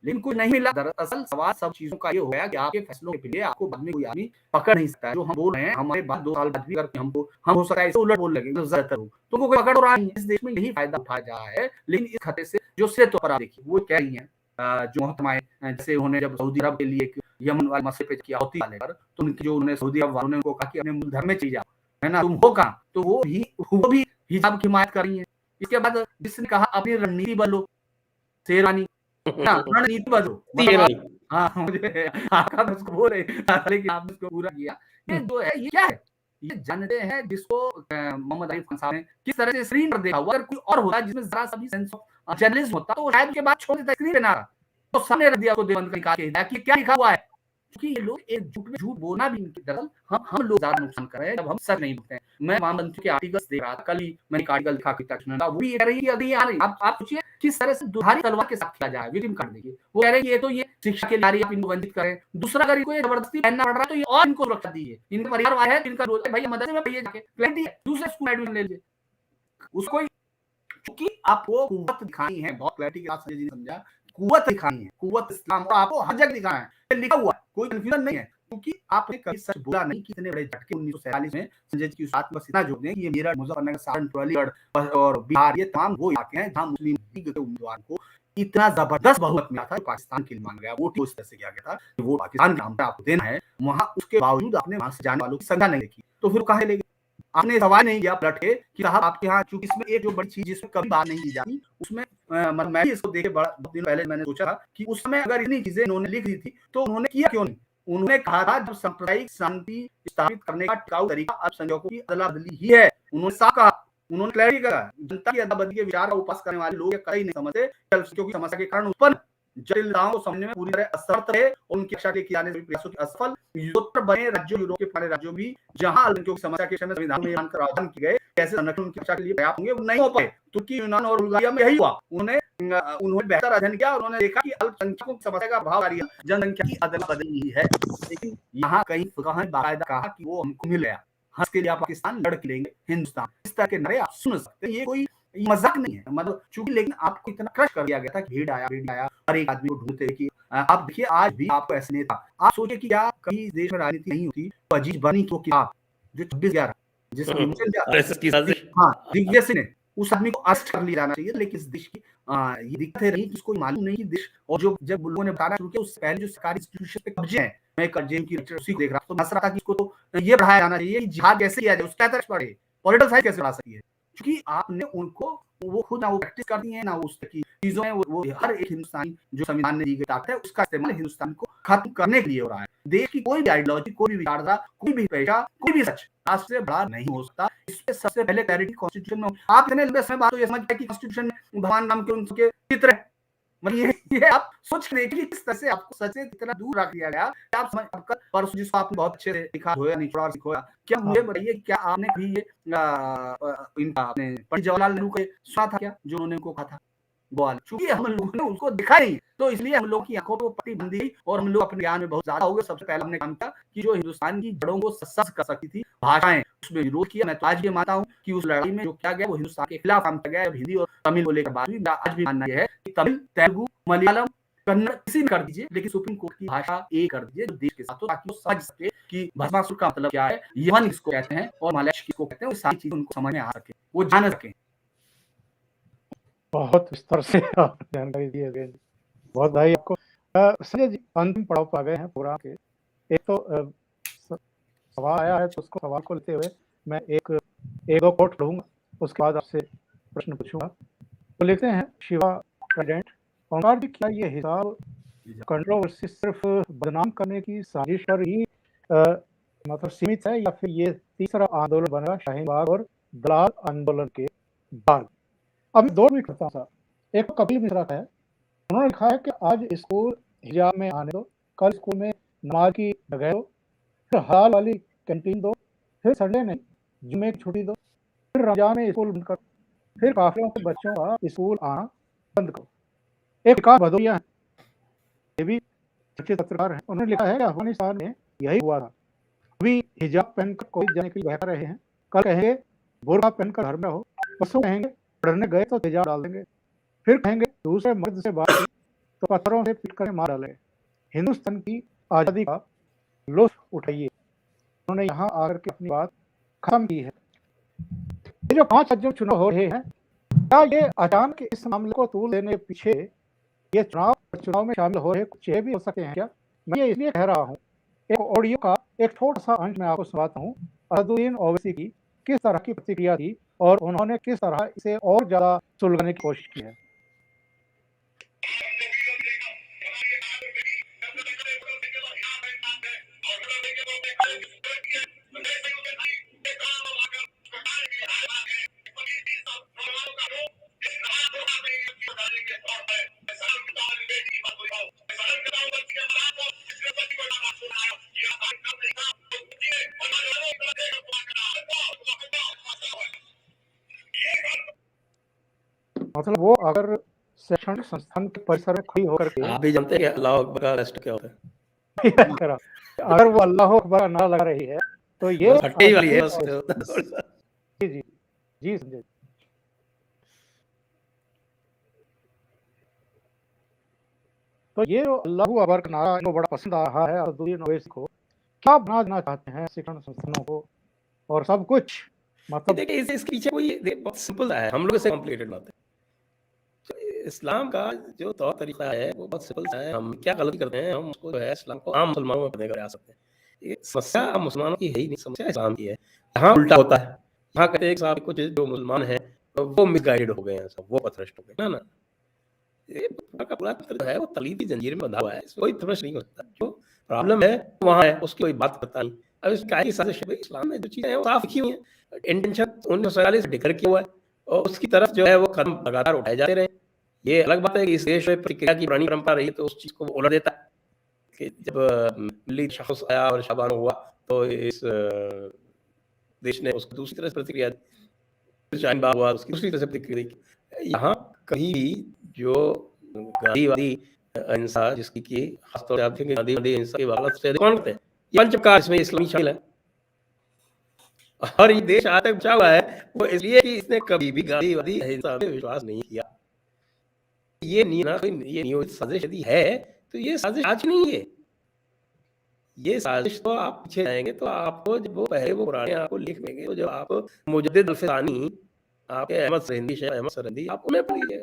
लेकिन कुछ नहीं मिला। दरअसल सवाल सब चीजों का ये हो गया कि आपके फैसलों के लिए आपको बाद में कोई आदमी पकड़ नहीं सकता है। जो हम बोल रहे हैं हमारे बाद 2 साल बाद भी करके हम हो सकता है उलट बोल लगे ज्यादातर हो, तो कोई पकड़ रहा नहीं। इस देश में यही फायदा उठाया जा रहा है। लेकिन इस खतरे से जो सिरे तो पर आप देखिए वो कह रही है जो मोहतमाएं, जैसे उन्होंने जब सऊदी अरब के लिए यमन वाले मसले पे किया होती वाले पर, तो उनकी जो उन्होंने सऊदी अरब वालों ने उनको कहा कि अपने मूल धर्म में चली जाओ, है ना, तुम हो कहाँ, तो वो भी हिजाब की हिमायत कर रही है। इसके बाद जिसने कहा अपनी रणनीति बदलो, शेरवानी रणनीति बदलो, हाँ मुझे आपका उसको बोल रहे लेकिन आपने उसको पूरा किया। ये जो है ये क्या है, ये जानते हैं जिसको मोहम्मद आरिफ खान साहब ने किस तरह से स्क्रीन पर देखा हुआ। अगर कोई और होता जिसमें जरा सा भी सेंस ऑफ जर्नलिज्म होता तो शायद उसके बाद छोड़ देता, स्क्रीन पे ना रहा, तो सामने रख दिया उसको देवबंद का निकाल के कि क्या लिखा हुआ है। क्योंकि ये लोग एक झूठ में झूठ बोलना भी इनकी दरअसल हम लोग ज्यादा नुकसान कर रहे हैं जब हम सच नहीं बोलते हैं। मैं वामपंथी के आर्टिकल्स देख रहा था, कल ही मैंने एक आर्टिकल देखा कि वो ये कह रही है अभी आ रही, आप सोचिए किस तरह से दुधारी तलवार के साथ किया जाए, विक्टिम कर देंगे। वो कह रहे हैं ये तो ये शिक्षा के लिए आप इनको वंचित करें, दूसरा अगर इनको ये जबरदस्ती पहनना पड़ रहा है तो ये और इनको सुरक्षा दीजिए। इनके परिवार वाले हैं, इनका रोज भाई मदरसे में पढ़िए जाके, दूसरे स्कूल एडमिशन ले लीजिए उसको, क्योंकि आपको कुव्वत दिखानी है। बहुत क्लैरिटी के साथ संजय जी ने समझा, कुव्वत दिखानी है, कुव्वत इस्लाम को आपको हर जगह दिखाना है, लिखा हुआ है, कोई कंफ्यूजन नहीं है। क्योंकि आपने कभी सच बोला नहीं कि इतने बड़े झटके 1947 में संजय जी की साथ बस इतना जोड़ दें कि ये मेरठ, मुजफ्फरनगर, सहारनपुर, अलीगढ़ और बिहार, ये तमाम वो इलाके हैं जहां मुस्लिम लीग के उम्मीदवार को इतना जबरदस्त बहुमत मिला था, पाकिस्तान के लिए मान गया, वोट उस तरह से किया गया था कि वो पाकिस्तान का नाम आपको देना है वहां, उसके बावजूद आपने वहां से जाने वालों की संख्या नहीं देखी, तो फिर कहा लेगी। आपने सवाल नहीं किया पलट के कि साहब आपके यहाँ, चूंकि इसमें एक जो बड़ी चीज जिसमें कभी बात नहीं की जाती, उसमें मैं भी इसको देखे बड़ा दिन पहले मैंने सोचा था कि उस समय अगर इतनी चीजें इन्होंने लिख दी थी तो उन्होंने किया क्यों नहीं। उन्होंने कहा था जब सांप्रदायिक शांति स्थापित करने का टिकाऊ तरीका अल्पसंख्यकों की अदला बदली ही है, उन्होंने साफ कहा, उन्होंने क्लैरिटी कहा। जनता की अदला बदली के विचार का उपास करने वाले लोग कहीं नहीं समझते अल्पसंख्यकों की समस्या के कारण उत्पन्न जटिलताओं को समझने में पूरी तरह असमर्थ रहे और उनकी रक्षा के किए जाने वाले प्रयासों के असफल यूरोप बने राज्यों, यूरोप के पुराने राज्यों भी जहां अल्पसंख्यकों की समस्या के समय संविधान में मानकर प्रावधान किए गए, कैसे संरक्षण उनकी रक्षा के लिए पर्याप्त होंगे, वो नहीं हो पाए। तुर्की, यूनान और बुल्गारिया में यही हुआ। उन्होंने बेहतर अध्ययन किया, उन्होंने देखा कि अल्पसंख्यकों की समस्या का भाव जनसंख्या की अदला बदली है। लेकिन यहाँ कहीं बाकायदा कहा कि वो हमको मिल गया, हंस के लिए आप पाकिस्तान, लड़ के लेंगे हिंदुस्तान, इस तरह के नारे आप सुन सकते हैं। ये कोई मजाक नहीं है, मतलब चूंकि, लेकिन आपको इतना क्रश कर दिया गया था कि भीड़ आया हर एक आदमी को ढूंढते कि आप देखिए आज भी आपको ऐसे नेता, आप सोचिए कि क्या कहीं देश में राजनीति नहीं होती तो अजीज बनी की किताब जो 26/11 जिसमें दिग्विजय सिंह ने, उस आदमी को अरेस्ट कर लिया जाना चाहिए। लेकिन इस देश की ये दिक्कत है रही कि इसको मालूम नहीं कि देश, और जो जब लोगों ने बताना शुरू किया उससे पहले जो सरकारी इंस्टीट्यूशन पे कब्जे हैं, मैं कब्जे की उसी को देख रहा तो मसला था कि इसको तो ये बढ़ाया जाना चाहिए कि जिहाद कैसे किया जाए, उसका तरफ पड़े, पॉलिटिकल साइंस कैसे बढ़ा सकती है, क्योंकि आपने उनको वो खुद ना वो प्रैक्टिस करती है ना उस तरह की चीजों में वो हर एक हिंदुस्तानी जो संविधान ने दी गई ताकत है उसका इस्तेमाल हिंदुस्तान को खत्म करने के लिए हो रहा है। देश की कोई भी आइडियोलॉजी, कोई भी विचारधारा, कोई भी पेशा, कोई भी सच राष्ट्र से बड़ा नहीं हो सकता। इसपे सबसे पहले क्लैरिटी कॉन्स्टिट्यूशन में हो। आप इतने लंबे समय बाद तो ये समझ पाए कि कॉन्स्टिट्यूशन में भगवान राम के उनके चित्र है। मतलब ये आप सोच के देखिए किस तरह से आपको सच से इतना दूर रख दिया गया कि आप समझ आपका परसों जिसको आपने बहुत अच्छे से लिखा होया निचोड़ा और सिखोया। क्या मुझे बताइए, क्या आपने कभी ये इनका आपने पंडित जवाहरलाल नेहरू के सुना था क्या, जो उन्होंने उनको कहा था ग्वाल? चूंकि हम लोगों ने उसको दिखा नहीं, तो इसलिए हम लोग की आंखों पे पट्टी बंधी गई और हम लोग अपने ज्ञान में बहुत ज्यादा हो गए। सबसे पहले हमने काम किया कि जो हिंदुस्तान की जड़ों को सशक्त कर सकती थी भाषाएं, उसमें विरोध किया। मैं तो आज भी मानता हूँ कि उस लड़ाई में जो किया गया वो हिंदुस्तान के खिलाफ काम किया गया। जब हिंदी और तमिल को लेकर बात हुई, मेरा आज भी मानना यह है कि तमिल, तेलुगु, मलयालम, कन्नड़ किसी भी कर दीजिए, लेकिन सुप्रीम कोर्ट की भाषा एक कर दीजिए जो देश के साथ हो, ताकि वो समझ सके कि भस्मासुर का मतलब क्या है, यमन किसको कहते हैं और मलयालम किसको कहते हैं, वो सारी चीजें उनको समझ में आ सके, वो जान सके। बहुत विस्तार से आपने जानकारी दी है अजय जी, बहुत बधाई आपको। संजय जी, अंतिम पड़ाव पर आ गए हैं प्रोग्राम के। एक तो सवाल आया है, तो उसको सवाल को लेते हुए मैं एक दो कोट पढ़ूंगा, उसके बाद आपसे प्रश्न पूछूंगा। तो लिखते हैं शिवा प्रेसिडेंट, ओंकार जी, क्या ये हिसाब कंट्रोवर्सी सिर्फ बदनाम करने की साजिश पर ही मतलब सीमित है, या फिर ये तीसरा आंदोलन बनेगा शाहीन बाग और दलाल आंदोलन के बाद? अब दो मिनट करता हूँ साहब। एक कपिल मिश्रा का है, उन्होंने लिखा है कि आज स्कूल हिजाब में आने दो, कल स्कूल में नमाज की जगह दो, फिर हलाल वाली कैंटीन दो, फिर संडे नहीं जुम्मे की छुट्टी दो, फिर रमजान में स्कूल बंद करो, फिर काफिलों के बच्चों का स्कूल आना बंद करो। एक विकास भदौरिया है, ये भी अच्छे पत्रकार हैं, उन्होंने लिखा है कि अफगानिस्तान में यही हुआ था। अभी हिजाब पहनकर कोई जाने के लिए बहका रहे हैं, कल कहेंगे बुर्का पहनकर घर में रहो, परसों कहेंगे पढ़ने गए तो हिजाब डाल देंगे, फिर कहेंगे दूसरे मर्द से बात की तो पत्थरों से पीट कर मार डाले। हिंदुस्तान की आज़ादी का लुत्फ उठाइए। उन्होंने यहाँ आकर के अपनी बात खत्म की है। ये जो 5 राज्यों में चुनाव हो रहे हैं, क्या ये अचानक इस मामले को तूल देने के पीछे ये चुनाव में शामिल हो रहे कुछ भी हो सकते हैं क्या? मैं ये इसलिए कह रहा हूँ, एक ऑडियो का एक छोटा सा अंश मैं आपको सुनाता हूँ। असदुद्दीन ओवैसी की किस तरह की प्रतिक्रिया थी और उन्होंने किस तरह इसे और ज्यादा सुलझाने की कोशिश की है। मतलब वो अगर शैक्षणिक संस्थान के परिसर में खड़ी होकर के, आप भी जानते हैं कि अल्लाह अकबर का रेस्ट क्या होता है। अगर वो अल्लाह अकबर का नारा लगा रही है तो ये हटने ही वाली है। जी जी जी संजय। तो ये जो अल्लाह अकबर का नारा इनको बड़ा पसंद आ रहा है असदुद्दीन ओवैसी को, क्या बना देना चाहते हैं शिक्षण संस्थानों को और सब कुछ? मतलब देखिए इसके पीछे कोई बहुत सिंपल है, हम लोग इसे कॉम्प्लिकेटेड बनाते हैं। इस्लाम का जो तौर तरीका है वो बहुत सिंपल सा है। हम क्या गलती करते हैं, हम उसको जो है इस्लाम को आम मुसलमानों में पढ़ने कर आ सकते हैं। ये समस्या आम मुसलमानों की है ही नहीं, समस्या इस्लाम की है। यहाँ उल्टा होता है, यहाँ कहते हैं साहब कुछ जो मुसलमान हैं वो मिसगाइडेड हो गए हैं, सब वो पथभ्रष्ट हो गए ना। ये पूरा पूरा तंत्र है वो तलीबी जंजीर में बंधा हुआ है, इसमें कोई पथभ्रष्ट नहीं होता। जो प्रॉब्लम है वहाँ है, उसकी कोई बात करता नहीं। अब इस क्या साजिश है, इस्लाम में जो चीज़ें हैं वो साफ लिखी हुई हैं, इंटेंशन 1947 से डिक्लेयर किया हुआ है और उसकी तरफ जो है वो कदम लगातार उठाए जाते रहे। ये अलग बात है कि इस देश में प्रतिक्रिया की पुरानी परंपरा रही है तो उस चीज़ को उलट देता है कि जब मिली शख्स आया और शाबानो हुआ तो इस देश ने उसको दूसरी तरह से प्रतिक्रिया दी, शाहीन बाग हुआ उसकी दूसरी तरह से प्रतिक्रिया दी। यहाँ कहीं भी जो गांधीवादी अहिंसा जिसकी कि खासतौर से आप देखेंगे गांधीवादी अहिंसा की वकालत से कौन करते हैं, ये पंचप्रकार इसमें इस्लामी शामिल है। और ये देश आज तक बचा हुआ है वो इसलिए कि इसने कभी भी गांधीवादी अहिंसा में विश्वास नहीं किया। ये नियोजित साजिश यदि है तो ये साजिश आज नहीं है। ये साजिश तो आप पीछे जाएंगे तो आपको जब वो पहले वो पुराने आपको लिख देंगे, तो जब आप मुजद्दिद अल्फानी आपके अहमद सरहिंदी शेख अहमद सरहिंदी आप उन्हें पढ़िए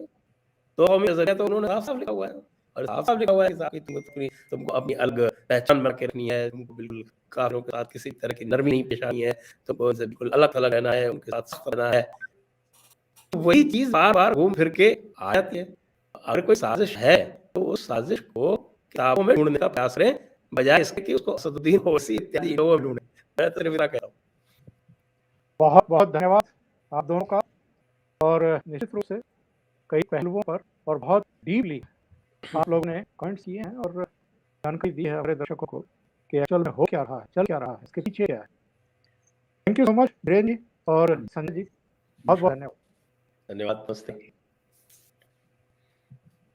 तो हमें नजरिया तो उन्होंने साफ साफ लिखा हुआ है और साफ साफ लिखा हुआ है कि तुमको अपनी अलग पहचान बना के रखनी है, तुमको बिल्कुल काफिरों के साथ किसी तरह की नरमी नहीं पेश आनी है, तुमको उनसे बिल्कुल अलग अलग रहना है, उनके साथ सख्त रहना है। वही चीज बार बार घूम फिर के आ जाती है। अगर कोई साजिश है तो उस साजिश को किताबों में ढूंढने का प्रयास करें, बजाय इसके कि उसको असदुद्दीन ओवैसी इत्यादि लोगों में ढूंढे। मैं तो सिर्फ इतना कह रहा हूँ। बहुत बहुत धन्यवाद आप दोनों का। और निश्चित रूप से कई पहलुओं पर और बहुत डीपली आप लोगों ने कमेंट्स किए हैं और जानकारी दी है हमारे दर्शकों को कि एक्चुअल में हो क्या रहा है, चल क्या रहा है, इसके पीछे क्या है। Thank you so much Viren ji और संजय जी, बहुत बहुत धन्यवाद। धन्यवाद, नमस्ते।